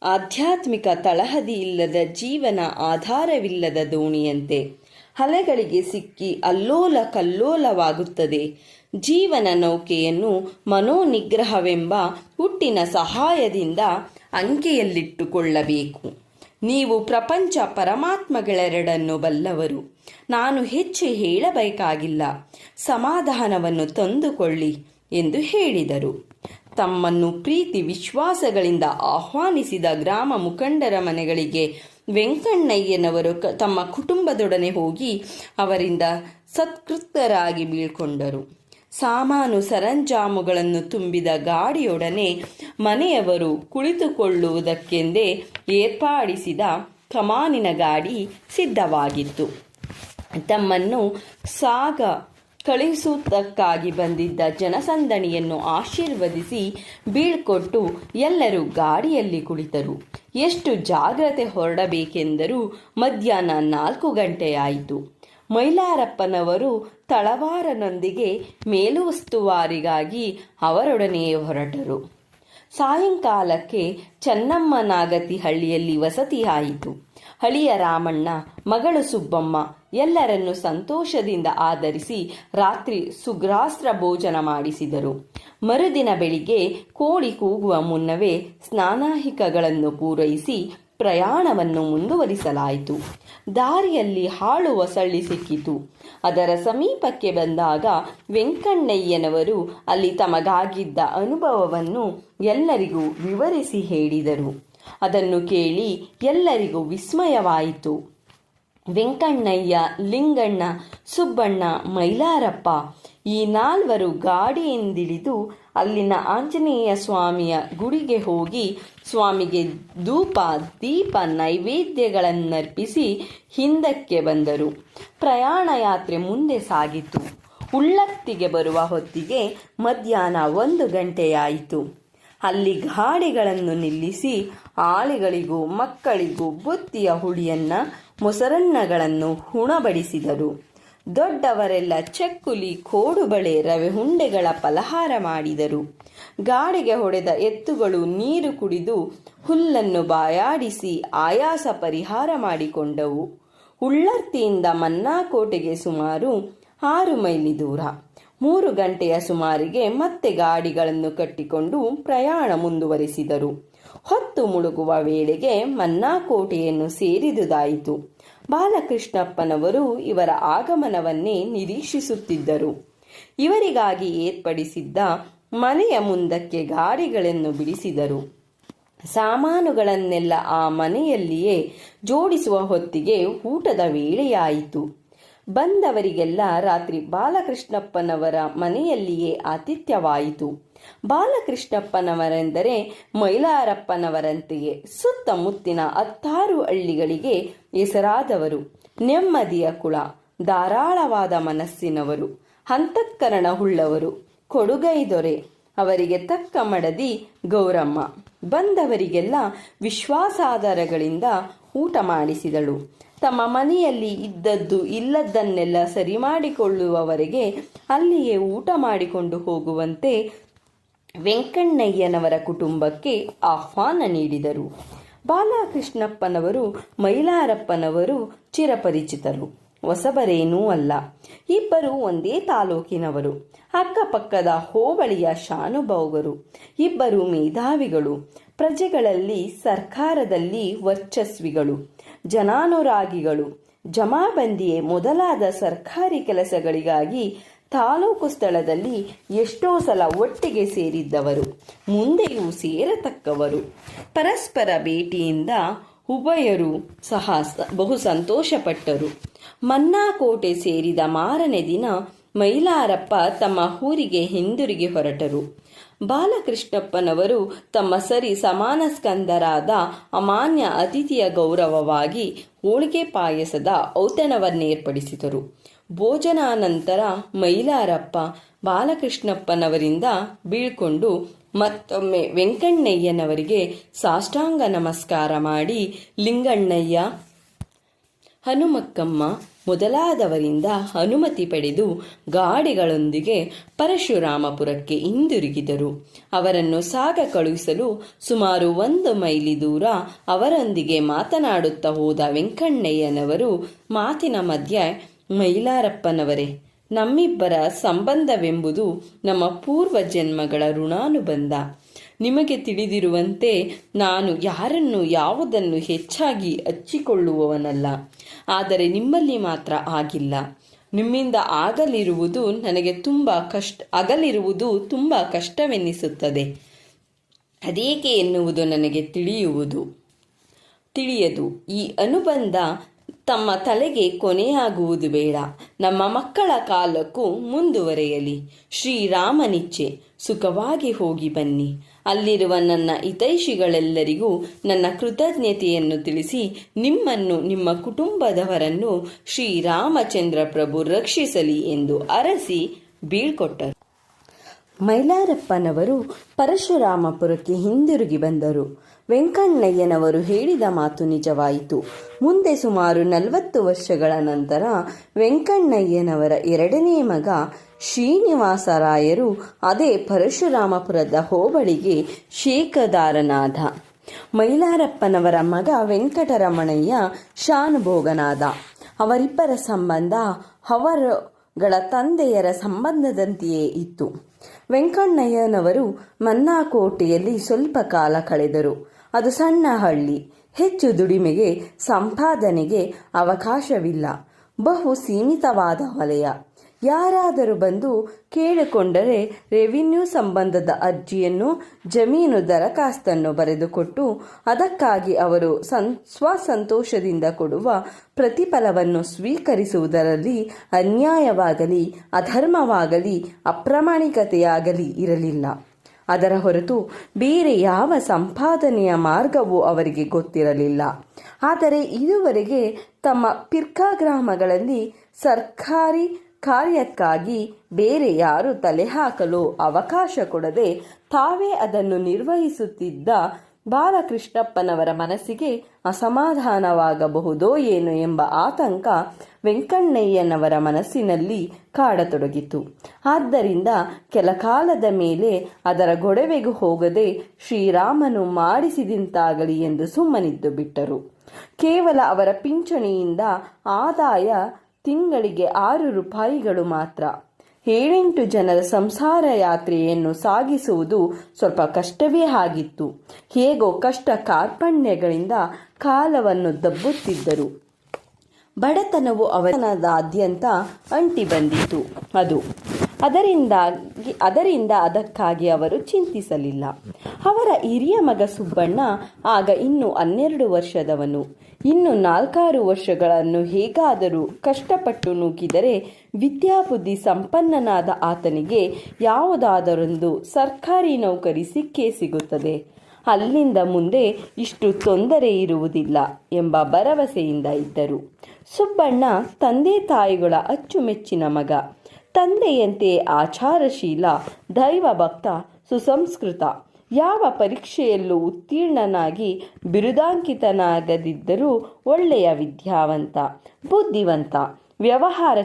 ಆಧ್ಯಾತ್ಮಿಕ ತಳಹದಿ ಇಲ್ಲದ ಜೀವನ ಆಧಾರವಿಲ್ಲದ ದೋಣಿಯಂತೆ ಅಲೆಗಳಿಗೆ ಸಿಕ್ಕಿ ಅಲ್ಲೋಲ ಕಲ್ಲೋಲವಾಗುತ್ತದೆ. ಜೀವನ ನೌಕೆಯನ್ನು ಮನೋನಿಗ್ರಹವೆಂಬ ಹುಟ್ಟಿನ ಸಹಾಯದಿಂದ ಅಂಕೆಯಲ್ಲಿಟ್ಟುಕೊಳ್ಳಬೇಕು. ನೀವು ಪ್ರಪಂಚ ಪರಮಾತ್ಮಗಳೆರಡನ್ನು ಬಲ್ಲವರು. ನಾನು ಹೆಚ್ಚು ಹೇಳಬೇಕಾಗಿಲ್ಲ. ಸಮಾಧಾನವನ್ನು ತಂದುಕೊಳ್ಳಿ ಎಂದು ಹೇಳಿದರು. ತಮ್ಮನ್ನು ಪ್ರೀತಿ ವಿಶ್ವಾಸಗಳಿಂದ ಆಹ್ವಾನಿಸಿದ ಗ್ರಾಮ ಮುಖಂಡರ ಮನೆಗಳಿಗೆ ವೆಂಕಣ್ಣಯ್ಯನವರು ತಮ್ಮ ಕುಟುಂಬದೊಡನೆ ಹೋಗಿ ಅವರಿಂದ ಸತ್ಕೃತರಾಗಿ ಬೀಳ್ಕೊಂಡರು. ಸಾಮಾನು ಸರಂಜಾಮುಗಳನ್ನು ತುಂಬಿದ ಗಾಡಿಯೊಡನೆ ಮನೆಯವರು ಕುಳಿತುಕೊಳ್ಳುವುದಕ್ಕೆಂದೇ ಏರ್ಪಡಿಸಿದ ಕಮಾನಿನ ಗಾಡಿ ಸಿದ್ಧವಾಗಿತ್ತು. ತಮ್ಮನ್ನು ಸಾಗ ಕಳುಹಿಸುವುದಕ್ಕಾಗಿ ಬಂದಿದ್ದ ಜನಸಂದಣಿಯನ್ನು ಆಶೀರ್ವದಿಸಿ ಬೀಳ್ಕೊಟ್ಟು ಎಲ್ಲರೂ ಗಾಡಿಯಲ್ಲಿ ಕುಳಿತರು. ಎಷ್ಟು ಜಾಗ್ರತೆ ಹೊರಡಬೇಕೆಂದರೂ ಮಧ್ಯಾಹ್ನ 4 ಗಂಟೆಯಾಯಿತು. ಮೈಲಾರಪ್ಪನವರು ತಳವಾರನೊಂದಿಗೆ ಮೇಲುಸ್ತುವಾರಿಗಾಗಿ ಅವರೊಡನೆಯೇ ಹೊರಟರು. ಸಾಯಂಕಾಲಕ್ಕೆ ಚನ್ನಮ್ಮನಾಗತಿ ಹಳ್ಳಿಯಲ್ಲಿ ವಸತಿಯಾಯಿತು. ಹಳಿಯ ರಾಮಣ್ಣ, ಮಗಳು ಸುಬ್ಬಮ್ಮ ಎಲ್ಲರನ್ನೂ ಸಂತೋಷದಿಂದ ಆದರಿಸಿ ರಾತ್ರಿ ಸುಗ್ರಾಸ್ತ್ರ ಭೋಜನ ಮಾಡಿಸಿದರು. ಮರುದಿನ ಬೆಳಿಗ್ಗೆ ಕೋಳಿ ಕೂಗುವ ಮುನ್ನವೇ ಸ್ನಾನಾಹಿಕಗಳನ್ನು ಪೂರೈಸಿ ಪ್ರಯಾಣವನ್ನು ಮುಂದುವರಿಸಲಾಯಿತು. ದಾರಿಯಲ್ಲಿ ಹಾಳು ಒಸಳ್ಳಿ ಸಿಕ್ಕಿತು. ಅದರ ಸಮೀಪಕ್ಕೆ ಬಂದಾಗ ವೆಂಕಣ್ಣಯ್ಯನವರು ಅಲ್ಲಿ ತಮಗಾಗಿದ್ದ ಅನುಭವವನ್ನು ಎಲ್ಲರಿಗೂ ವಿವರಿಸಿ ಹೇಳಿದರು. ಅದನ್ನು ಕೇಳಿ ಎಲ್ಲರಿಗೂ ವಿಸ್ಮಯವಾಯಿತು. ವೆಂಕಣ್ಣಯ್ಯ, ಲಿಂಗಣ್ಣ, ಸುಬ್ಬಣ್ಣ, ಮೈಲಾರಪ್ಪ ಈ 4 ಗಾಡಿಯಿಂದಿಳಿದು ಅಲ್ಲಿನ ಆಂಜನೇಯ ಸ್ವಾಮಿಯ ಗುಡಿಗೆ ಹೋಗಿ ಸ್ವಾಮಿಗೆ ಧೂಪ ದೀಪ ನೈವೇದ್ಯಗಳನ್ನರ್ಪಿಸಿ ಹಿಂದಕ್ಕೆ ಬಂದರು. ಪ್ರಯಾಣ ಯಾತ್ರೆ ಮುಂದೆ ಸಾಗಿತು. ಉಳ್ಳತ್ತಿಗೆ ಬರುವ ಹೊತ್ತಿಗೆ ಮಧ್ಯಾಹ್ನ 1 ಗಂಟೆಯಾಯಿತು. ಅಲ್ಲಿ ಗಾಡಿಗಳನ್ನು ನಿಲ್ಲಿಸಿ ಆಳಿಗಳಿಗೂ ಮಕ್ಕಳಿಗೂ ಬುತ್ತಿಯ ಹುಳಿಯನ್ನ ಮೊಸರನ್ನಗಳನ್ನು ಉಣಬಡಿಸಿದರು. ದೊಡ್ಡವರೆಲ್ಲ ಚಕ್ಕುಲಿ, ಕೋಡುಬಳೆ, ರವೆ ಉಂಡೆಗಳ ಫಲಹಾರ ಮಾಡಿದರು. ಗಾಡಿಗೆ ಹೊಡೆದ ಎತ್ತುಗಳು ನೀರು ಕುಡಿದು ಹುಲ್ಲನ್ನು ಬಾಯಾಡಿಸಿ ಆಯಾಸ ಪರಿಹಾರ ಮಾಡಿಕೊಂಡವು. ಉಳ್ಳರ್ತಿಯಿಂದ ಮನ್ನಾಕೋಟೆಗೆ ಸುಮಾರು 6 ಮೈಲಿ ದೂರ. 3 ಗಂಟೆಯ ಸುಮಾರಿಗೆ ಮತ್ತೆ ಗಾಡಿಗಳನ್ನು ಕಟ್ಟಿಕೊಂಡು ಪ್ರಯಾಣ ಮುಂದುವರಿಸಿದರು. ಹೊತ್ತು ಮುಳುಗುವ ವೇಳೆಗೆ ಮನ್ನಾಕೋಟೆಯನ್ನು ಸೇರಿದುದಾಯಿತು. ಬಾಲಕೃಷ್ಣಪ್ಪನವರು ಇವರ ಆಗಮನವನ್ನೇ ನಿರೀಕ್ಷಿಸುತ್ತಿದ್ದರು. ಇವರಿಗಾಗಿ ಏರ್ಪಡಿಸಿದ್ದ ಮನೆಯ ಮುಂದಕ್ಕೆ ಗಾಡಿಗಳನ್ನು ಬಿಡಿಸಿದರು. ಸಾಮಾನುಗಳನ್ನೆಲ್ಲ ಆ ಮನೆಯಲ್ಲಿಯೇ ಜೋಡಿಸುವ ಹೊತ್ತಿಗೆ ಊಟದ ವೇಳೆಯಾಯಿತು. ಬಂದವರಿಗೆಲ್ಲ ರಾತ್ರಿ ಬಾಲಕೃಷ್ಣಪ್ಪನವರ ಮನೆಯಲ್ಲಿಯೇ ಆತಿಥ್ಯವಾಯಿತು. ಬಾಲಕೃಷ್ಣಪ್ಪನವರೆಂದರೆ ಮೈಲಾರಪ್ಪನವರಂತೆಯೇ ಸುತ್ತಮುತ್ತಿನ 10 ಹಳ್ಳಿಗಳಿಗೆ ಹೆಸರಾದವರು. ನೆಮ್ಮದಿಯ ಕುಳ, ಧಾರಾಳವಾದ ಮನಸ್ಸಿನವರು, ಅಂತಃಕರಣ ಉಳ್ಳವರು, ಕೊಡುಗೈ ದೊರೆ. ಅವರಿಗೆ ತಕ್ಕ ಮಡದಿ ಗೌರಮ್ಮ. ಬಂದವರಿಗೆಲ್ಲ ವಿಶ್ವಾಸಾಧಾರಗಳಿಂದ ಊಟ ಮಾಡಿಸಿದಳು. ತಮ್ಮ ಮನೆಯಲ್ಲಿ ಇದ್ದದ್ದು ಇಲ್ಲದ್ದನ್ನೆಲ್ಲ ಸರಿ ಮಾಡಿಕೊಳ್ಳುವವರೆಗೆ ಅಲ್ಲಿಯೇ ಊಟ ಮಾಡಿಕೊಂಡು ಹೋಗುವಂತೆ ವೆಂಕಣ್ಣಯ್ಯನವರ ಕುಟುಂಬಕ್ಕೆ ಆಹ್ವಾನ ನೀಡಿದರು. ಬಾಲಕೃಷ್ಣಪ್ಪನವರು ಮೈಲಾರಪ್ಪನವರು ಚಿರಪರಿಚಿತರು. ಹೊಸಬರೇನೂ ಅಲ್ಲ. ಇಬ್ಬರು ಒಂದೇ ತಾಲೂಕಿನವರು, ಅಕ್ಕಪಕ್ಕದ ಹೋಬಳಿಯ ಶಾನುಭೋಗರು. ಇಬ್ಬರು ಮೇಧಾವಿಗಳು, ಪ್ರಜೆಗಳಲ್ಲಿ ಸರ್ಕಾರದಲ್ಲಿ ವರ್ಚಸ್ವಿಗಳು, ಜನಾನುರಾಗಿಗಳು. ಜಮಾಬಂದಿಯೇ ಮೊದಲಾದ ಸರ್ಕಾರಿ ಕೆಲಸಗಳಿಗಾಗಿ ತಾಲೂಕು ಸ್ಥಳದಲ್ಲಿ ಎಷ್ಟೋ ಸಲ ಒಟ್ಟಿಗೆ ಸೇರಿದ್ದವರು, ಮುಂದೆಯೂ ಸೇರತಕ್ಕವರು. ಪರಸ್ಪರ ಭೇಟಿಯಿಂದ ಉಭಯರು ಸಹ ಬಹು ಸಂತೋಷಪಟ್ಟರು. ಮನ್ನಾಕೋಟೆ ಸೇರಿದ ಮಾರನೇ ದಿನ ಮೈಲಾರಪ್ಪ ತಮ್ಮ ಊರಿಗೆ ಹಿಂದಿರುಗಿ ಹೊರಟರು. ಬಾಲಕೃಷ್ಣಪ್ಪನವರು ತಮ್ಮ ಸರಿ ಸಮಾನ ಸ್ಕಂದರಾದ ಅಮಾನ್ಯ ಅತಿಥಿಯ ಗೌರವವಾಗಿ ಹೋಳಿಗೆ ಪಾಯಸದ ಔತಣವನ್ನೇರ್ಪಡಿಸಿದರು. ಭೋಜನಾನಂತರ ಮೈಲಾರಪ್ಪ ಬಾಲಕೃಷ್ಣಪ್ಪನವರಿಂದ ಬೀಳ್ಕೊಂಡು ಮತ್ತೊಮ್ಮೆ ವೆಂಕಣ್ಣಯ್ಯನವರಿಗೆ ಸಾಷ್ಟಾಂಗ ನಮಸ್ಕಾರ ಮಾಡಿ ಲಿಂಗಣ್ಣಯ್ಯ, ಹನುಮಕ್ಕಮ್ಮ ಮೊದಲಾದವರಿಂದ ಅನುಮತಿ ಪಡೆದು ಗಾಡಿಗಳೊಂದಿಗೆ ಪರಶುರಾಮಪುರಕ್ಕೆ ಹಿಂದಿರುಗಿದರು. ಅವರನ್ನು ಸಾಗ ಕಳುಹಿಸಲು ಸುಮಾರು 1 ಮೈಲಿ ದೂರ ಅವರೊಂದಿಗೆ ಮಾತನಾಡುತ್ತಾ ಹೋದ ವೆಂಕಣ್ಣಯ್ಯನವರು ಮಾತಿನ ಮಧ್ಯೆ, ಮೈಲಾರಪ್ಪನವರೇ, ನಮ್ಮಿಬ್ಬರ ಸಂಬಂಧವೆಂಬುದು ನಮ್ಮ ಪೂರ್ವ ಜನ್ಮಗಳ ಋಣಾನುಬಂಧ. ನಿಮಗೆ ತಿಳಿದಿರುವಂತೆ ನಾನು ಯಾರನ್ನು ಯಾವುದನ್ನು ಹೆಚ್ಚಾಗಿ ಹಚ್ಚಿಕೊಳ್ಳುವವನಲ್ಲ. ಆದರೆ ನಿಮ್ಮಲ್ಲಿ ಮಾತ್ರ ಆಗಿಲ್ಲ. ನಿಮ್ಮಿಂದ ಅಗಲಿರುವುದು ತುಂಬ ಕಷ್ಟವೆನ್ನಿಸುತ್ತದೆ. ಅದೇಕೆ ಎನ್ನುವುದು ನನಗೆ ತಿಳಿಯದು. ಈ ಅನುಬಂಧ ತಮ್ಮ ತಲೆಗೆ ಕೊನೆಯಾಗುವುದು ಬೇಡ. ನಮ್ಮ ಮಕ್ಕಳ ಕಾಲಕ್ಕೂ ಮುಂದುವರೆಯಲಿ. ಶ್ರೀರಾಮನಿಚ್ಛೆ. ಸುಖವಾಗಿ ಹೋಗಿ ಬನ್ನಿ. ಅಲ್ಲಿರುವ ನನ್ನ ಹಿತೈಷಿಗಳೆಲ್ಲರಿಗೂ ನನ್ನ ಕೃತಜ್ಞತೆಯನ್ನು ತಿಳಿಸಿ ನಿಮ್ಮನ್ನು ನಿಮ್ಮ ಕುಟುಂಬದವರನ್ನು ಶ್ರೀರಾಮಚಂದ್ರ ಪ್ರಭು ರಕ್ಷಿಸಲಿ ಎಂದು ಅರಸಿ ಬೀಳ್ಕೊಟ್ಟರು. ಮೈಲಾರಪ್ಪನವರು ಪರಶುರಾಮಪುರಕ್ಕೆ ಹಿಂದಿರುಗಿ ಬಂದರು. ವೆಂಕಣ್ಣಯ್ಯನವರು ಹೇಳಿದ ಮಾತು ನಿಜವಾಯಿತು. ಮುಂದೆ ಸುಮಾರು 40 ವರ್ಷಗಳ ನಂತರ ವೆಂಕಣ್ಣಯ್ಯನವರ 2ನೇ ಮಗ ಶ್ರೀನಿವಾಸರಾಯರು ಅದೇ ಪರಶುರಾಮಪುರದ ಹೋಬಳಿಗೆ ಶೇಕದಾರನಾದ. ಮೈಲಾರಪ್ಪನವರ ಮಗ ವೆಂಕಟರಮಣಯ್ಯ ಶಾನುಭೋಗನಾದ. ಅವರಿಬ್ಬರ ಸಂಬಂಧ ಅವರುಗಳ ತಂದೆಯರ ಸಂಬಂಧದಂತೆಯೇ ಇತ್ತು. ವೆಂಕಣ್ಣಯ್ಯನವರು ಮನ್ನಾಕೋಟೆಯಲ್ಲಿ ಸ್ವಲ್ಪ ಕಾಲ ಕಳೆದರು. ಅದು ಸಣ್ಣ ಹಳ್ಳಿ. ಹೆಚ್ಚು ದುಡಿಮೆಗೆ, ಸಂಪಾದನೆಗೆ ಅವಕಾಶವಿಲ್ಲ. ಬಹು ಸೀಮಿತವಾದ ವಲಯ. ಯಾರಾದರೂ ಬಂದು ಕೇಳಿಕೊಂಡರೆ ರೆವಿನ್ಯೂ ಸಂಬಂಧದ ಅರ್ಜಿಯನ್ನು, ಜಮೀನು ದರಖಾಸ್ತನ್ನು ಬರೆದುಕೊಟ್ಟು ಅದಕ್ಕಾಗಿ ಅವರು ಸ್ವಸಂತೋಷದಿಂದ ಕೊಡುವ ಪ್ರತಿಫಲವನ್ನು ಸ್ವೀಕರಿಸುವುದರಲ್ಲಿ ಅನ್ಯಾಯವಾಗಲಿ, ಅಧರ್ಮವಾಗಲಿ, ಅಪ್ರಾಮಾಣಿಕತೆಯಾಗಲಿ ಇರಲಿಲ್ಲ. ಅದರ ಹೊರತು ಬೇರೆ ಯಾವ ಸಂಪಾದನೆಯ ಮಾರ್ಗವೂ ಅವರಿಗೆ ಗೊತ್ತಿರಲಿಲ್ಲ. ಆದರೆ ಇದುವರೆಗೆ ತಮ್ಮ ಪಿರ್ಕಾ ಗ್ರಾಮಗಳಲ್ಲಿ ಸರ್ಕಾರಿ ಕಾರ್ಯಕ್ಕಾಗಿ ಬೇರೆ ಯಾರು ತಲೆ ಹಾಕಲು ಅವಕಾಶ ಕೊಡದೆ ತಾವೇ ಅದನ್ನು ನಿರ್ವಹಿಸುತ್ತಿದ್ದ ಬಾಲಕೃಷ್ಣಪ್ಪನವರ ಮನಸ್ಸಿಗೆ ಅಸಮಾಧಾನವಾಗಬಹುದೋ ಏನೋ ಎಂಬ ಆತಂಕ ವೆಂಕಣ್ಣಯ್ಯನವರ ಮನಸ್ಸಿನಲ್ಲಿ ಕಾಡತೊಡಗಿತು. ಆದ್ದರಿಂದ ಕೆಲ ಕಾಲದ ಮೇಲೆ ಅದರ ಗೊಡವೆಗೂ ಹೋಗದೆ ಶ್ರೀರಾಮನು ಮಾಡಿಸಿದಂತಾಗಲಿ ಎಂದು ಸುಮ್ಮನಿದ್ದು ಬಿಟ್ಟರು. ಕೇವಲ ಅವರ ಪಿಂಚಣಿಯಿಂದ ಆದಾಯ ತಿಂಗಳಿಗೆ 6 ರೂಪಾಯಿಗಳು ಮಾತ್ರ. 7-8 ಜನರ ಸಂಸಾರ ಯಾತ್ರೆಯನ್ನು ಸಾಗಿಸುವುದು ಸ್ವಲ್ಪ ಕಷ್ಟವೇ ಆಗಿತ್ತು. ಹೇಗೋ ಕಷ್ಟ ಕಾರ್ಪಣ್ಯಗಳಿಂದ ಕಾಲವನ್ನು ದಬ್ಬುತ್ತಿದ್ದರು. ಬಡತನವು ಅವರದಾದ್ಯಂತ ಅಂಟಿ ಬಂದಿತು. ಅದರಿಂದ ಅದಕ್ಕಾಗಿ ಅವರು ಚಿಂತಿಸಲಿಲ್ಲ. ಅವರ ಹಿರಿಯ ಮಗ ಸುಬ್ಬಣ್ಣ ಆಗ ಇನ್ನೂ 12 ವರ್ಷದವನು. ಇನ್ನು 4-6 ವರ್ಷಗಳನ್ನು ಹೇಗಾದರೂ ಕಷ್ಟಪಟ್ಟು ನೂಕಿದರೆ ವಿದ್ಯಾಬುದ್ಧಿ ಸಂಪನ್ನನಾದ ಆತನಿಗೆ ಯಾವುದಾದರೊಂದು ಸರ್ಕಾರಿ ನೌಕರಿ ಸಿಕ್ಕೇ ಸಿಗುತ್ತದೆ. ಅಲ್ಲಿಂದ ಮುಂದೆ ಇಷ್ಟು ತೊಂದರೆ ಇರುವುದಿಲ್ಲ ಎಂಬ ಭರವಸೆಯಿಂದ ಇದ್ದರು. ಸುಬ್ಬಣ್ಣ ತಂದೆ ತಾಯಿಗಳ ಅಚ್ಚುಮೆಚ್ಚಿನ ಮಗ. ತಂದೆಯಂತೆ ಆಚಾರಶೀಲ, ದೈವಭಕ್ತ, ಸುಸಂಸ್ಕೃತ. ಯಾವ ಪರೀಕ್ಷೆಯಲ್ಲೂ ಉತ್ತೀರ್ಣನಾಗಿ ಬಿರುದಾಂಕಿತನಾಗದಿದ್ದರೂ ಒಳ್ಳೆಯ ವಿದ್ಯಾವಂತ, ಬುದ್ಧಿವಂತ, ವ್ಯವಹಾರ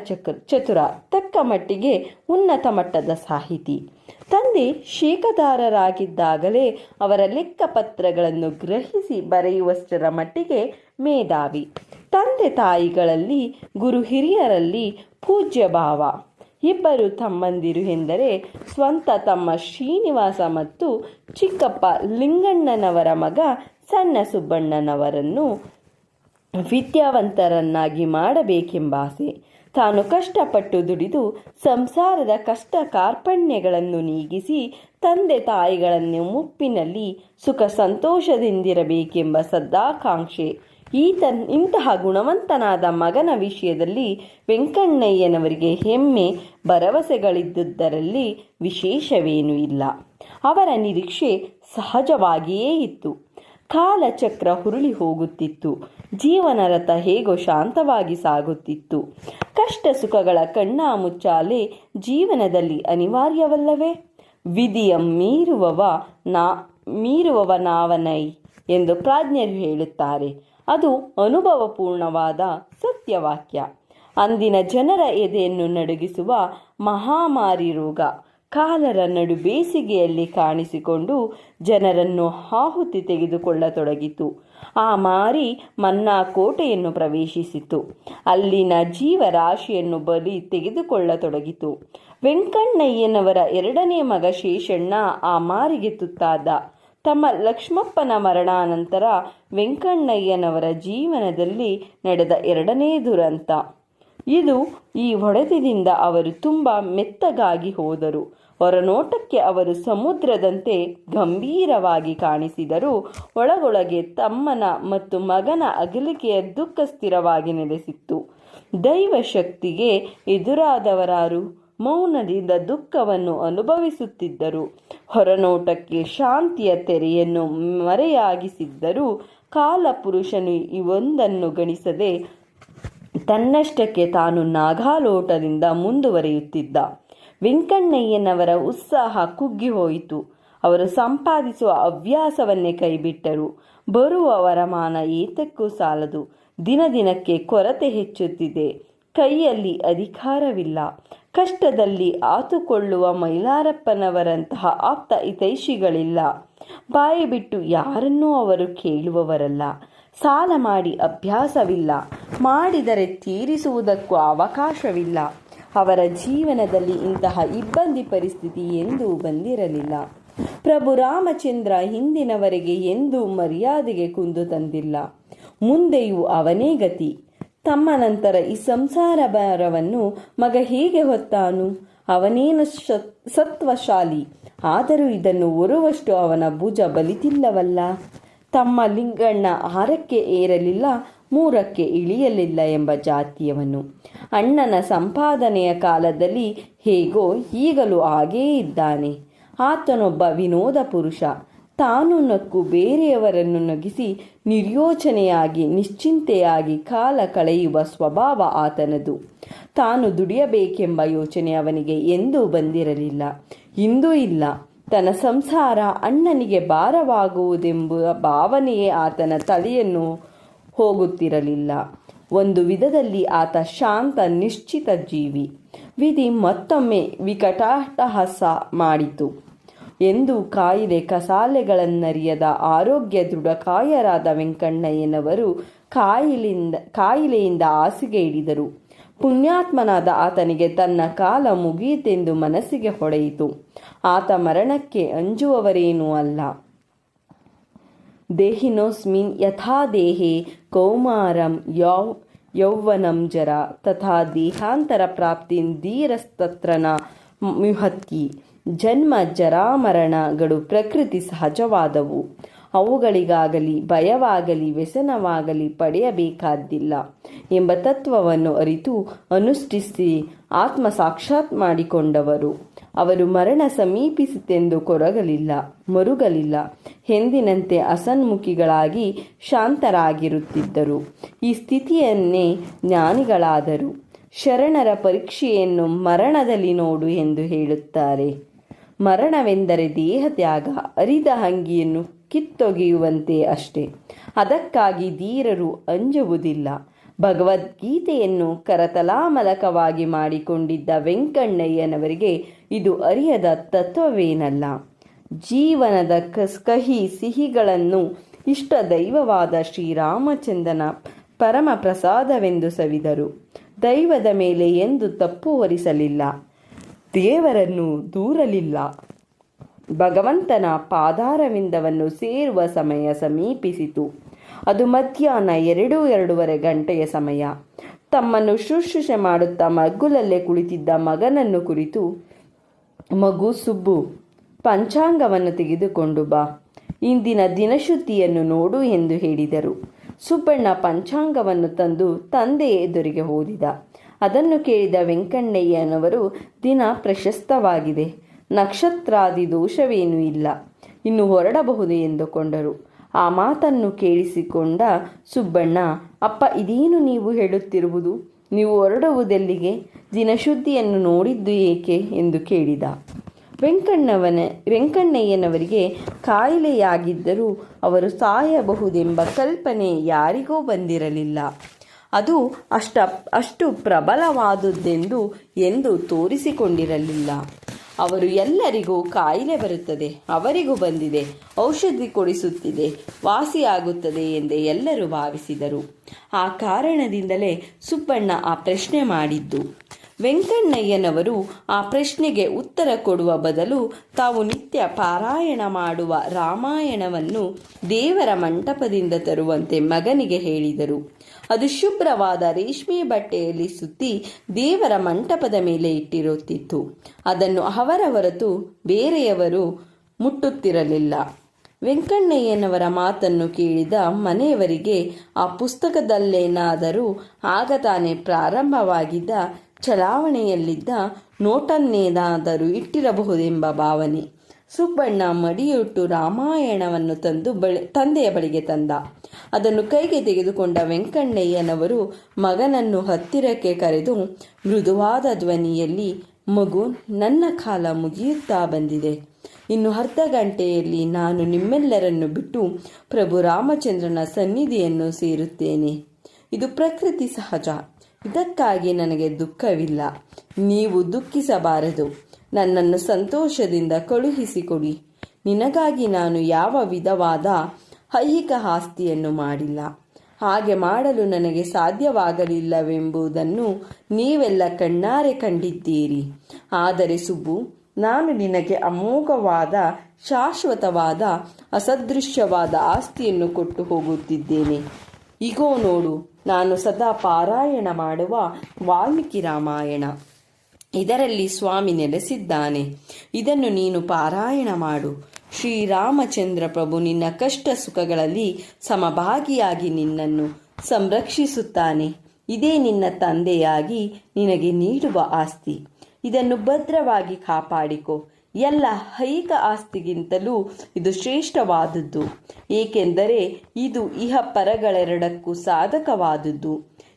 ಚತುರ, ತಕ್ಕ ಮಟ್ಟಿಗೆ ಉನ್ನತ ಮಟ್ಟದ ಸಾಹಿತಿ. ತಂದೆ ಶೇಕದಾರರಾಗಿದ್ದಾಗಲೇ ಅವರ ಲೆಕ್ಕಪತ್ರಗಳನ್ನು ಗ್ರಹಿಸಿ ಬರೆಯುವಷ್ಟರ ಮಟ್ಟಿಗೆ ಮೇಧಾವಿ. ತಂದೆ ತಾಯಿಗಳಲ್ಲಿ, ಗುರು ಹಿರಿಯರಲ್ಲಿ ಪೂಜ್ಯ ಭಾವ. ಇಬ್ಬರು ತಮ್ಮಂದಿರು ಎಂದರೆ ಸ್ವಂತ ತಮ್ಮ ಶ್ರೀನಿವಾಸ ಮತ್ತು ಚಿಕ್ಕಪ್ಪ ಲಿಂಗಣ್ಣನವರ ಮಗ ಸಣ್ಣ ಸುಬ್ಬಣ್ಣನವರನ್ನು ವಿದ್ಯಾವಂತರನ್ನಾಗಿ ಮಾಡಬೇಕೆಂಬಾಸೆ. ತಾನು ಕಷ್ಟಪಟ್ಟು ದುಡಿದು ಸಂಸಾರದ ಕಷ್ಟ ಕಾರ್ಪಣ್ಯಗಳನ್ನು ನೀಗಿಸಿ ತಂದೆ ತಾಯಿಗಳನ್ನು ಮುಪ್ಪಿನಲ್ಲಿ ಸುಖ ಸಂತೋಷದಿಂದಿರಬೇಕೆಂಬ ಸದಾಕಾಂಕ್ಷೆ. ಇಂತಹ ಗುಣವಂತನಾದ ಮಗನ ವಿಷಯದಲ್ಲಿ ವೆಂಕಣ್ಣಯ್ಯನವರಿಗೆ ಹೆಮ್ಮೆ ಭರವಸೆಗಳಿದ್ದುದರಲ್ಲಿ ವಿಶೇಷವೇನೂ ಇಲ್ಲ. ಅವರ ನಿರೀಕ್ಷೆ ಸಹಜವಾಗಿಯೇ ಇತ್ತು. ಕಾಲಚಕ್ರ ಹುರುಳಿ ಹೋಗುತ್ತಿತ್ತು. ಜೀವನ ರಥ ಹೇಗೋ ಶಾಂತವಾಗಿ ಸಾಗುತ್ತಿತ್ತು. ಕಷ್ಟ ಸುಖಗಳ ಕಣ್ಣಾಮುಚ್ಚಾಲೆ ಜೀವನದಲ್ಲಿ ಅನಿವಾರ್ಯವಲ್ಲವೇ? ವಿಧಿಯ ಮೀರುವವ ನಾವನೈ ಎಂದು ಪ್ರಾಜ್ಞರು ಹೇಳುತ್ತಾರೆ. ಅದು ಅನುಭವಪೂರ್ಣವಾದ ಸತ್ಯವಾಕ್ಯ. ಅಂದಿನ ಜನರ ಎದೆಯನ್ನು ನಡುಗಿಸುವ ಮಹಾಮಾರಿ ರೋಗ ಕಾಲರ ನಡು ಬೇಸಿಗೆಯಲ್ಲಿ ಕಾಣಿಸಿಕೊಂಡು ಜನರನ್ನು ಆಹುತಿ ತೆಗೆದುಕೊಳ್ಳತೊಡಗಿತು. ಆ ಮಾರಿ ಮನ್ನಾ ಕೋಟೆಯನ್ನು ಪ್ರವೇಶಿಸಿತು. ಅಲ್ಲಿನ ಜೀವರಾಶಿಯನ್ನು ಬಲಿ ತೆಗೆದುಕೊಳ್ಳತೊಡಗಿತು. ವೆಂಕಣ್ಣಯ್ಯನವರ ಎರಡನೇ ಮಗ ಶೇಷಣ್ಣ ಆ ಮಾರಿಗೆ ತುತ್ತಾದ. ತಮ್ಮ ಲಕ್ಷ್ಮಪ್ಪನ ಮರಣಾನಂತರ ವೆಂಕಣ್ಣಯ್ಯನವರ ಜೀವನದಲ್ಲಿ ನಡೆದ ಎರಡನೇ ದುರಂತ ಇದು. ಈ ಹೊಡೆತದಿಂದ ಅವರು ತುಂಬ ಮೆತ್ತಗಾಗಿ ಹೋದರು. ಹೊರನೋಟಕ್ಕೆ ಅವರು ಸಮುದ್ರದಂತೆ ಗಂಭೀರವಾಗಿ ಕಾಣಿಸಿದರೂ ಒಳಗೊಳಗೆ ತಮ್ಮನ ಮತ್ತು ಮಗನ ಅಗಲಿಕೆಯ ದುಃಖ ಸ್ಥಿರವಾಗಿ ನೆಲೆಸಿತ್ತು. ದೈವಶಕ್ತಿಗೆ ಎದುರಾದವರಾರು ಮೌನದಿಂದ ದುಃಖವನ್ನು ಅನುಭವಿಸುತ್ತಿದ್ದರು. ಹೊರನೋಟಕ್ಕೆ ಶಾಂತಿಯ ತೆರೆಯನ್ನು ಮರೆಯಾಗಿಸಿದ್ದರೂ ಕಾಲಪುರುಷನು ಇವೊಂದನ್ನು ಗಣಿಸದೆ ತನ್ನಷ್ಟಕ್ಕೆ ತಾನು ನಾಗಾಲೋಟದಿಂದ ಮುಂದುವರಿಯುತ್ತಿದ್ದ. ವೆಂಕಣ್ಣಯ್ಯನವರ ಉತ್ಸಾಹ ಕುಗ್ಗಿ ಹೋಯಿತು. ಅವರು ಸಂಪಾದಿಸುವ ಹವ್ಯಾಸವನ್ನೇ ಕೈಬಿಟ್ಟರು. ಬರುವ ವರಮಾನ ಏತಕ್ಕೂ ಸಾಲದು. ದಿನದಿನಕ್ಕೆ ಕೊರತೆ ಹೆಚ್ಚುತ್ತಿದೆ. ಕೈಯಲ್ಲಿ ಅಧಿಕಾರವಿಲ್ಲ. ಕಷ್ಟದಲ್ಲಿ ಆತುಕೊಳ್ಳುವ ಮೈಲಾರಪ್ಪನವರಂತಹ ಆಪ್ತ ಹಿತೈಷಿಗಳಿಲ್ಲ. ಬಾಯಿ ಬಿಟ್ಟು ಯಾರನ್ನೂ ಅವರು ಕೇಳುವವರಲ್ಲ. ಸಾಲ ಮಾಡಿ ಅಭ್ಯಾಸವಿಲ್ಲ. ಮಾಡಿದರೆ ತೀರಿಸುವುದಕ್ಕೂ ಅವಕಾಶವಿಲ್ಲ. ಅವರ ಜೀವನದಲ್ಲಿ ಇಂತಹ ಇಬ್ಬಂದಿ ಪರಿಸ್ಥಿತಿ ಎಂದೂ ಬಂದಿರಲಿಲ್ಲ. ಪ್ರಭು ರಾಮಚಂದ್ರ ಹಿಂದಿನವರೆಗೆ ಎಂದೂ ಮರ್ಯಾದೆಗೆ ಕುಂದು ತಂದಿಲ್ಲ. ಮುಂದೆಯೂ ಅವನೇ ಗತಿ. ತಮ್ಮ ನಂತರ ಈ ಸಂಸಾರ ಭಾರವನ್ನು ಮಗ ಹೇಗೆ ಹೊತ್ತಾನು? ಅವನೇನು ಸತ್ವಶಾಲಿ. ಆದರೂ ಇದನ್ನು ಹೊರುವಷ್ಟು ಅವನ ಭುಜ ಬಲಿತಿಲ್ಲವಲ್ಲ. ತಮ್ಮ ಲಿಂಗಣ್ಣ 6ಕ್ಕೆ ಏರಲಿಲ್ಲ, 3ಕ್ಕೆ ಇಳಿಯಲಿಲ್ಲ ಎಂಬ ಜಾತಿಯವನು. ಅಣ್ಣನ ಸಂಪಾದನೆಯ ಕಾಲದಲ್ಲಿ ಹೇಗೋ ಈಗಲೂ ಹಾಗೇ ಇದ್ದಾನೆ. ಆತನೊಬ್ಬ ವಿನೋದ ಪುರುಷ. ತಾನು ನಕ್ಕು ಬೇರೆಯವರನ್ನು ನಗಿಸಿ ನಿರ್ಯೋಚನೆಯಾಗಿ ನಿಶ್ಚಿಂತೆಯಾಗಿ ಕಾಲ ಕಳೆಯುವ ಸ್ವಭಾವ ಆತನದು. ತಾನು ದುಡಿಯಬೇಕೆಂಬ ಯೋಚನೆ ಅವನಿಗೆ ಎಂದೂ ಬಂದಿರಲಿಲ್ಲ, ಇಂದೂ ಇಲ್ಲ. ತನ್ನ ಸಂಸಾರ ಅಣ್ಣನಿಗೆ ಭಾರವಾಗುವುದೆಂಬ ಭಾವನೆಯೇ ಆತನ ತಲೆಯನ್ನು ಹೋಗುತ್ತಿರಲಿಲ್ಲ. ಒಂದು ವಿಧದಲ್ಲಿ ಆತ ಶಾಂತ ನಿಶ್ಚಿತ ಜೀವಿ. ವಿಧಿ ಮತ್ತೊಮ್ಮೆ ವಿಕಟಾಟಹಾಸ ಮಾಡಿತು. ಎಂದು ಕಾಯಿಲೆ ಕಸಾಲೆಗಳನ್ನರಿಯದ ಆರೋಗ್ಯ ದೃಢಕಾಯರಾದ ವೆಂಕಣ್ಣಯ್ಯನವರು ಕಾಯಿಲೆಯಿಂದ ಹಾಸಿಗೆ ಹಿಡಿದರು. ಪುಣ್ಯಾತ್ಮನಾದ ಆತನಿಗೆ ತನ್ನ ಕಾಲ ಮುಗಿಯಿತೆಂದು ಮನಸ್ಸಿಗೆ ಹೊಳೆಯಿತು. ಆತ ಮರಣಕ್ಕೆ ಅಂಜುವವರೇನೂ ಅಲ್ಲ. ದೇಹಿನೋಸ್ಮಿನ್ ಯಥಾ ದೇಹೇ ಕೌಮಾರಂ ಯೌವನಂ ಜರ ತಥಾ ದೇಹಾಂತರ ಪ್ರಾಪ್ತಿಂ ಧೀರಸ್ತತ್ರ ನ ಮ್ಯುಹತಿ. ಜನ್ಮ ಜರಾಮರಣಗಳು ಪ್ರಕೃತಿ ಸಹಜವಾದವು. ಅವುಗಳಿಗಾಗಲಿ ಭಯವಾಗಲಿ ವ್ಯಸನವಾಗಲಿ ಪಡೆಯಬೇಕಾದ್ದಿಲ್ಲ ಎಂಬ ತತ್ವವನ್ನು ಅರಿತು ಅನುಷ್ಠಿಸಿ ಆತ್ಮ ಸಾಕ್ಷಾತ್ ಮಾಡಿಕೊಂಡವರು. ಅವರು ಮರಣ ಸಮೀಪಿಸಿತೆಂದು ಕೊರಗಲಿಲ್ಲ, ಮರುಗಲಿಲ್ಲ. ಎಂದಿನಂತೆ ಅಸನ್ಮುಖಿಗಳಾಗಿ ಶಾಂತರಾಗಿರುತ್ತಿದ್ದರು. ಈ ಸ್ಥಿತಿಯನ್ನೇ ಜ್ಞಾನಿಗಳಾದರು. ಶರಣರ ಪರೀಕ್ಷೆಯನ್ನು ಮರಣದಲ್ಲಿ ನೋಡು ಎಂದು ಹೇಳುತ್ತಾರೆ. ಮರಣವೆಂದರೆ ದೇಹತ್ಯಾಗ, ಅರಿದ ಅಂಗಿಯನ್ನು ಕಿತ್ತೊಗೆಯುವಂತೆ ಅಷ್ಟೇ. ಅದಕ್ಕಾಗಿ ಧೀರರು ಅಂಜುವುದಿಲ್ಲ. ಭಗವದ್ಗೀತೆಯನ್ನು ಕರತಲಾಮಲಕವಾಗಿ ಮಾಡಿಕೊಂಡಿದ್ದ ವೆಂಕಣ್ಣಯ್ಯನವರಿಗೆ ಇದು ಅರಿಯದ ತತ್ವವೇನಲ್ಲ. ಜೀವನದ ಕಹಿ ಸಿಹಿಗಳನ್ನು ಇಷ್ಟ ದೈವವಾದ ಶ್ರೀರಾಮಚಂದ್ರನ ಪರಮ ಪ್ರಸಾದವೆಂದು ಸವಿದರು. ದೈವದ ಮೇಲೆ ಎಂದು ತಪ್ಪು ಹೊರಿಸಲಿಲ್ಲ, ದೇವರನ್ನು ದೂರಲಿಲ್ಲ. ಭಗವಂತನ ಪಾದಾರವಿಂದವನ್ನು ಸೇರುವ ಸಮಯ ಸಮೀಪಿಸಿತು. ಅದು ಮಧ್ಯಾಹ್ನ 2-2:30 ಗಂಟೆಯ ಸಮಯ. ತಮ್ಮನ್ನು ಶುಶ್ರೂಷೆ ಮಾಡುತ್ತಾ ಮಗ್ಗುಲಲ್ಲೇ ಕುಳಿತಿದ್ದ ಮಗನನ್ನು ಕುರಿತು, ಮಗು ಸುಬ್ಬು, ಪಂಚಾಂಗವನ್ನು ತೆಗೆದುಕೊಂಡು ಬಾ, ಇಂದಿನ ದಿನಶುದ್ಧಿಯನ್ನು ನೋಡು ಎಂದು ಹೇಳಿದರು. ಸುಬ್ಬಣ್ಣ ಪಂಚಾಂಗವನ್ನು ತಂದು ತಂದೆಯ ಎದುರಿಗೆ ಓದಿದ. ಅದನ್ನು ಕೇಳಿದ ವೆಂಕಣ್ಣಯ್ಯನವರು, ದಿನ ಪ್ರಶಸ್ತವಾಗಿದೆ, ನಕ್ಷತ್ರಾದಿ ದೋಷವೇನೂ ಇಲ್ಲ, ಇನ್ನು ಹೊರಡಬಹುದು ಎಂದುಕೊಂಡರು. ಆ ಮಾತನ್ನು ಕೇಳಿಸಿಕೊಂಡ ಸುಬ್ಬಣ್ಣ, ಅಪ್ಪ, ಇದೇನು ನೀವು ಹೇಳುತ್ತಿರುವುದು? ನೀವು ಹೊರಡುವುದೆಲ್ಲಿಗೆ? ದಿನಶುದ್ಧಿಯನ್ನು ನೋಡಿದ್ದು ಏಕೆ ಎಂದು ಕೇಳಿದ. ವೆಂಕಣ್ಣಯ್ಯನವರಿಗೆ ಕಾಯಿಲೆಯಾಗಿದ್ದರೂ ಅವರು ಸಾಯಬಹುದೆಂಬ ಕಲ್ಪನೆ ಯಾರಿಗೂ ಬಂದಿರಲಿಲ್ಲ. ಅದು ಅಷ್ಟು ಪ್ರಬಲವಾದುದೆಂದು ಎಂದು ತೋರಿಸಿಕೊಂಡಿರಲಿಲ್ಲ. ಅವರು ಎಲ್ಲರಿಗೂ ಕಾಯಿಲೆ ಬರುತ್ತದೆ, ಅವರಿಗೂ ಬಂದಿದೆ, ಔಷಧಿ ಕೊಡಿಸುತ್ತಿದೆ, ವಾಸಿಯಾಗುತ್ತದೆ ಎಂದೇ ಎಲ್ಲರೂ ಭಾವಿಸಿದರು. ಆ ಕಾರಣದಿಂದಲೇ ಸುಬ್ಬಣ್ಣ ಆ ಪ್ರಶ್ನೆ ಮಾಡಿದ್ದು. ವೆಂಕಣ್ಣಯ್ಯನವರು ಆ ಪ್ರಶ್ನೆಗೆ ಉತ್ತರ ಕೊಡುವ ಬದಲು ತಾವು ನಿತ್ಯ ಪಾರಾಯಣ ಮಾಡುವ ರಾಮಾಯಣವನ್ನು ದೇವರ ಮಂಟಪದಿಂದ ತರುವಂತೆ ಮಗನಿಗೆ ಹೇಳಿದರು. ಅದು ಶುಭ್ರವಾದ ರೇಷ್ಮೆ ಬಟ್ಟೆಯಲ್ಲಿ ಸುತ್ತಿ ದೇವರ ಮಂಟಪದ ಮೇಲೆ ಇಟ್ಟಿರುತ್ತಿತ್ತು. ಅದನ್ನು ಅವರ ಹೊರತು ಬೇರೆಯವರು ಮುಟ್ಟುತ್ತಿರಲಿಲ್ಲ. ವೆಂಕಣ್ಣಯ್ಯನವರ ಮಾತನ್ನು ಕೇಳಿದ ಮನೆಯವರಿಗೆ ಆ ಪುಸ್ತಕದಲ್ಲೇನಾದರೂ ಆಗ ತಾನೇ ಪ್ರಾರಂಭವಾಗಿದ್ದ ಚಲಾವಣೆಯಲ್ಲಿದ್ದ ನೋಟನ್ನೇನಾದರೂ ಇಟ್ಟಿರಬಹುದೆಂಬ ಭಾವನೆ. ಸುಬ್ಬಣ್ಣ ಮಡಿಯುಟ್ಟು ರಾಮಾಯಣವನ್ನು ತಂದೆಯ ಬಳಿಗೆ ತಂದ. ಅದನ್ನು ಕೈಗೆ ತೆಗೆದುಕೊಂಡ ವೆಂಕಣ್ಣಯ್ಯನವರು ಮಗನನ್ನು ಹತ್ತಿರಕ್ಕೆ ಕರೆದು ಮೃದುವಾದ ಧ್ವನಿಯಲ್ಲಿ, ಮಗು, ನನ್ನ ಕಾಲ ಮುಗಿಯುತ್ತಾ ಬಂದಿದೆ. ಇನ್ನು ಅರ್ಧ ಗಂಟೆಯಲ್ಲಿ ನಾನು ನಿಮ್ಮೆಲ್ಲರನ್ನು ಬಿಟ್ಟು ಪ್ರಭು ರಾಮಚಂದ್ರನ ಸನ್ನಿಧಿಯನ್ನು ಸೇರುತ್ತೇನೆ. ಇದು ಪ್ರಕೃತಿ ಸಹಜ. ಇದಕ್ಕಾಗಿ ನನಗೆ ದುಃಖವಿಲ್ಲ. ನೀವು ದುಃಖಿಸಬಾರದು. ನನ್ನನ್ನು ಸಂತೋಷದಿಂದ ಕಳುಹಿಸಿಕೊಡಿ. ನಿನಗಾಗಿ ನಾನು ಯಾವ ವಿಧವಾದ ಐಹಿಕ ಆಸ್ತಿಯನ್ನು ಮಾಡಿಲ್ಲ. ಹಾಗೆ ಮಾಡಲು ನನಗೆ ಸಾಧ್ಯವಾಗಲಿಲ್ಲವೆಂಬುದನ್ನು ನೀವೆಲ್ಲ ಕಣ್ಣಾರೆ ಕಂಡಿದ್ದೀರಿ. ಆದರೆ ಸುಬ್ಬು, ನಾನು ನಿನಗೆ ಅಮೋಘವಾದ, ಶಾಶ್ವತವಾದ, ಅಸದೃಶ್ಯವಾದ ಆಸ್ತಿಯನ್ನು ಕೊಟ್ಟು ಹೋಗುತ್ತಿದ್ದೇನೆ. ಇಗೋ ನೋಡು, ನಾನು ಸದಾ ಪಾರಾಯಣ ಮಾಡುವ ವಾಲ್ಮೀಕಿ ರಾಮಾಯಣ. ಇದರಲ್ಲಿ ಸ್ವಾಮಿ ನೆಲೆಸಿದ್ದಾನೆ. ಇದನ್ನು ನೀನು ಪಾರಾಯಣ ಮಾಡು. ಶ್ರೀರಾಮಚಂದ್ರ ಪ್ರಭು ನಿನ್ನ ಕಷ್ಟ ಸುಖಗಳಲ್ಲಿ ಸಮಭಾಗಿಯಾಗಿ ನಿನ್ನನ್ನು ಸಂರಕ್ಷಿಸುತ್ತಾನೆ. ಇದೇ ನಿನ್ನ ತಂದೆಯಾಗಿ ನಿನಗೆ ನೀಡುವ ಆಸ್ತಿ. ಇದನ್ನು ಭದ್ರವಾಗಿ ಕಾಪಾಡಿಕೊ. ಎಲ್ಲ ಐಹಿಕ ಆಸ್ತಿಗಿಂತಲೂ ಇದು ಶ್ರೇಷ್ಠವಾದದ್ದು, ಏಕೆಂದರೆ ಇದು ಇಹ ಪರಗಳೆರಡಕ್ಕೂ ಸಾಧಕವಾದದ್ದು.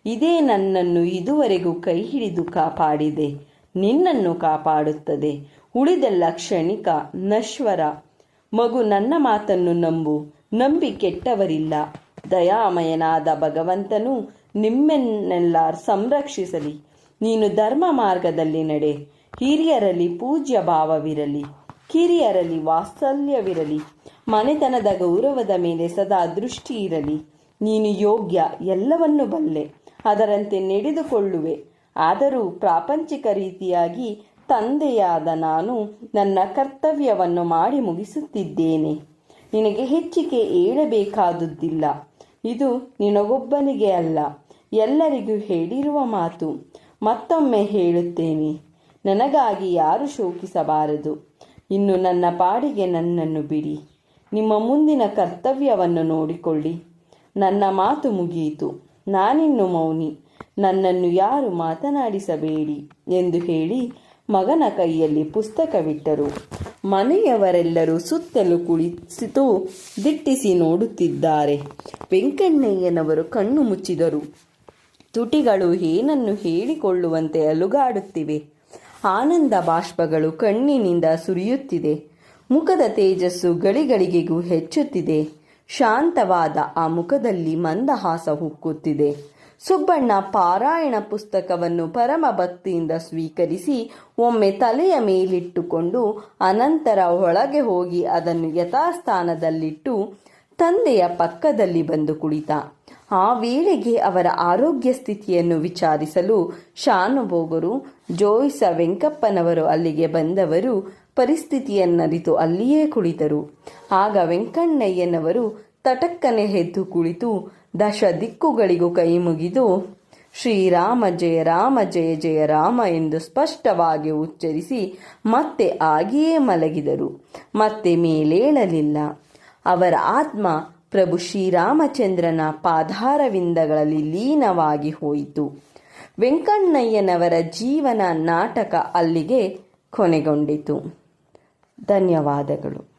ಇದೇ ನನ್ನನ್ನು ಇದುವರೆಗೂ ಕೈ ಹಿಡಿದು ಕಾಪಾಡಿದೆ, ನಿನ್ನನ್ನು ಕಾಪಾಡುತ್ತದೆ. ಉಳಿದೆಲ್ಲ ಕ್ಷಣಿಕ, ನಶ್ವರ. ಮಗು, ನನ್ನ ಮಾತನ್ನು ನಂಬು. ನಂಬಿ ಕೆಟ್ಟವರಿಲ್ಲ. ದಯಾಮಯನಾದ ಭಗವಂತನು ನಿಮ್ಮನ್ನೆಲ್ಲ ಸಂರಕ್ಷಿಸಲಿ. ನೀನು ಧರ್ಮ ಮಾರ್ಗದಲ್ಲಿ ನಡೆ. ಹಿರಿಯರಲ್ಲಿ ಪೂಜ್ಯ ಭಾವವಿರಲಿ, ಕಿರಿಯರಲ್ಲಿ ವಾತ್ಸಲ್ಯವಿರಲಿ. ಮನೆತನದ ಗೌರವದ ಮೇಲೆ ಸದಾ ದೃಷ್ಟಿ ಇರಲಿ. ನೀನು ಯೋಗ್ಯ, ಎಲ್ಲವನ್ನು ಬಲ್ಲೆ, ಅದರಂತೆ ನಡೆದುಕೊಳ್ಳುವೆ. ಆದರೂ ಪ್ರಾಪಂಚಿಕ ರೀತಿಯಾಗಿ ತಂದೆಯಾದ ನಾನು ನನ್ನ ಕರ್ತವ್ಯವನ್ನು ಮಾಡಿ ಮುಗಿಸುತ್ತಿದ್ದೇನೆ. ನಿನಗೆ ಹೆಚ್ಚಿಗೆ ಹೇಳಬೇಕಾದುದಿಲ್ಲ. ಇದು ನಿನಗೊಬ್ಬನಿಗೆ ಅಲ್ಲ, ಎಲ್ಲರಿಗೂ ಹೇಳಿರುವ ಮಾತು. ಮತ್ತೊಮ್ಮೆ ಹೇಳುತ್ತೇನೆ, ನನಗಾಗಿ ಯಾರು ಶೋಕಿಸಬಾರದು. ಇನ್ನು ನನ್ನ ಪಾಡಿಗೆ ನನ್ನನ್ನು ಬಿಡಿ. ನಿಮ್ಮ ಮುಂದಿನ ಕರ್ತವ್ಯವನ್ನು ನೋಡಿಕೊಳ್ಳಿ. ನನ್ನ ಮಾತು ಮುಗಿಯಿತು. ನಾನಿನ್ನು ಮೌನಿ. ನನ್ನನ್ನು ಯಾರು ಮಾತನಾಡಿಸಬೇಡಿ ಎಂದು ಹೇಳಿ ಮಗನ ಕೈಯಲ್ಲಿ ಪುಸ್ತಕವಿಟ್ಟರು. ಮನೆಯವರೆಲ್ಲರೂ ಸುತ್ತಲೂ ಕುಳಿತು ದಿಟ್ಟಿಸಿ ನೋಡುತ್ತಿದ್ದಾರೆ. ವೆಂಕಣ್ಣಯ್ಯನವರು ಕಣ್ಣು ಮುಚ್ಚಿದರು. ತುಟಿಗಳು ಏನನ್ನು ಹೇಳಿಕೊಳ್ಳುವಂತೆ ಅಲುಗಾಡುತ್ತಿವೆ. ಆನಂದ ಬಾಷ್ಪಗಳು ಕಣ್ಣಿನಿಂದ ಸುರಿಯುತ್ತಿದೆ. ಮುಖದ ತೇಜಸ್ಸು ಗಳಿಗಳಿಗೆಗೂ ಹೆಚ್ಚುತ್ತಿದೆ. ಶಾಂತವಾದ ಆ ಮುಖದಲ್ಲಿ ಮಂದಹಾಸ ಹುಕ್ಕುತ್ತಿದೆ. ಸುಬ್ಬಣ್ಣ ಪಾರಾಯಣ ಪುಸ್ತಕವನ್ನು ಪರಮ ಭಕ್ತಿಯಿಂದ ಸ್ವೀಕರಿಸಿ ಒಮ್ಮೆ ತಲೆಯ ಮೇಲಿಟ್ಟುಕೊಂಡು ಅನಂತರ ಒಳಗೆ ಹೋಗಿ ಅದನ್ನು ಯಥಾಸ್ಥಾನದಲ್ಲಿಟ್ಟು ತಂದೆಯ ಪಕ್ಕದಲ್ಲಿ ಬಂದು ಕುಳಿತ. ಆ ವೇಳೆಗೆ ಅವರ ಆರೋಗ್ಯ ಸ್ಥಿತಿಯನ್ನು ವಿಚಾರಿಸಲು ಶಾನುಭೋಗರು ಜೋಯಿಸ ವೆಂಕಪ್ಪನವರು ಅಲ್ಲಿಗೆ ಬಂದವರು ಪರಿಸ್ಥಿತಿಯನ್ನರಿತು ಅಲ್ಲಿಯೇ ಕುಳಿತರು. ಆಗ ವೆಂಕಣ್ಣಯ್ಯನವರು ತಟಕ್ಕನೆ ಎದ್ದು ಕುಳಿತು ದಶ ದಿಕ್ಕುಗಳಿಗೂ ಕೈ ಮುಗಿದು ಶ್ರೀರಾಮ ಜಯ ರಾಮ ಜಯ ಜಯ ರಾಮ ಎಂದು ಸ್ಪಷ್ಟವಾಗಿ ಉಚ್ಚರಿಸಿ ಮತ್ತೆ ಹಾಗೆಯೇ ಮಲಗಿದರು. ಮತ್ತೆ ಮೇಲೇಳಲಿಲ್ಲ. ಅವರ ಆತ್ಮ ಪ್ರಭು ಶ್ರೀರಾಮಚಂದ್ರನ ಪಾದಾರವಿಂದಗಳಲ್ಲಿ ಲೀನವಾಗಿ ಹೋಯಿತು. ವೆಂಕಣ್ಣಯ್ಯನವರ ಜೀವನ ನಾಟಕ ಅಲ್ಲಿಗೆ ಕೊನೆಗೊಂಡಿತು. ಧನ್ಯವಾದಗಳು.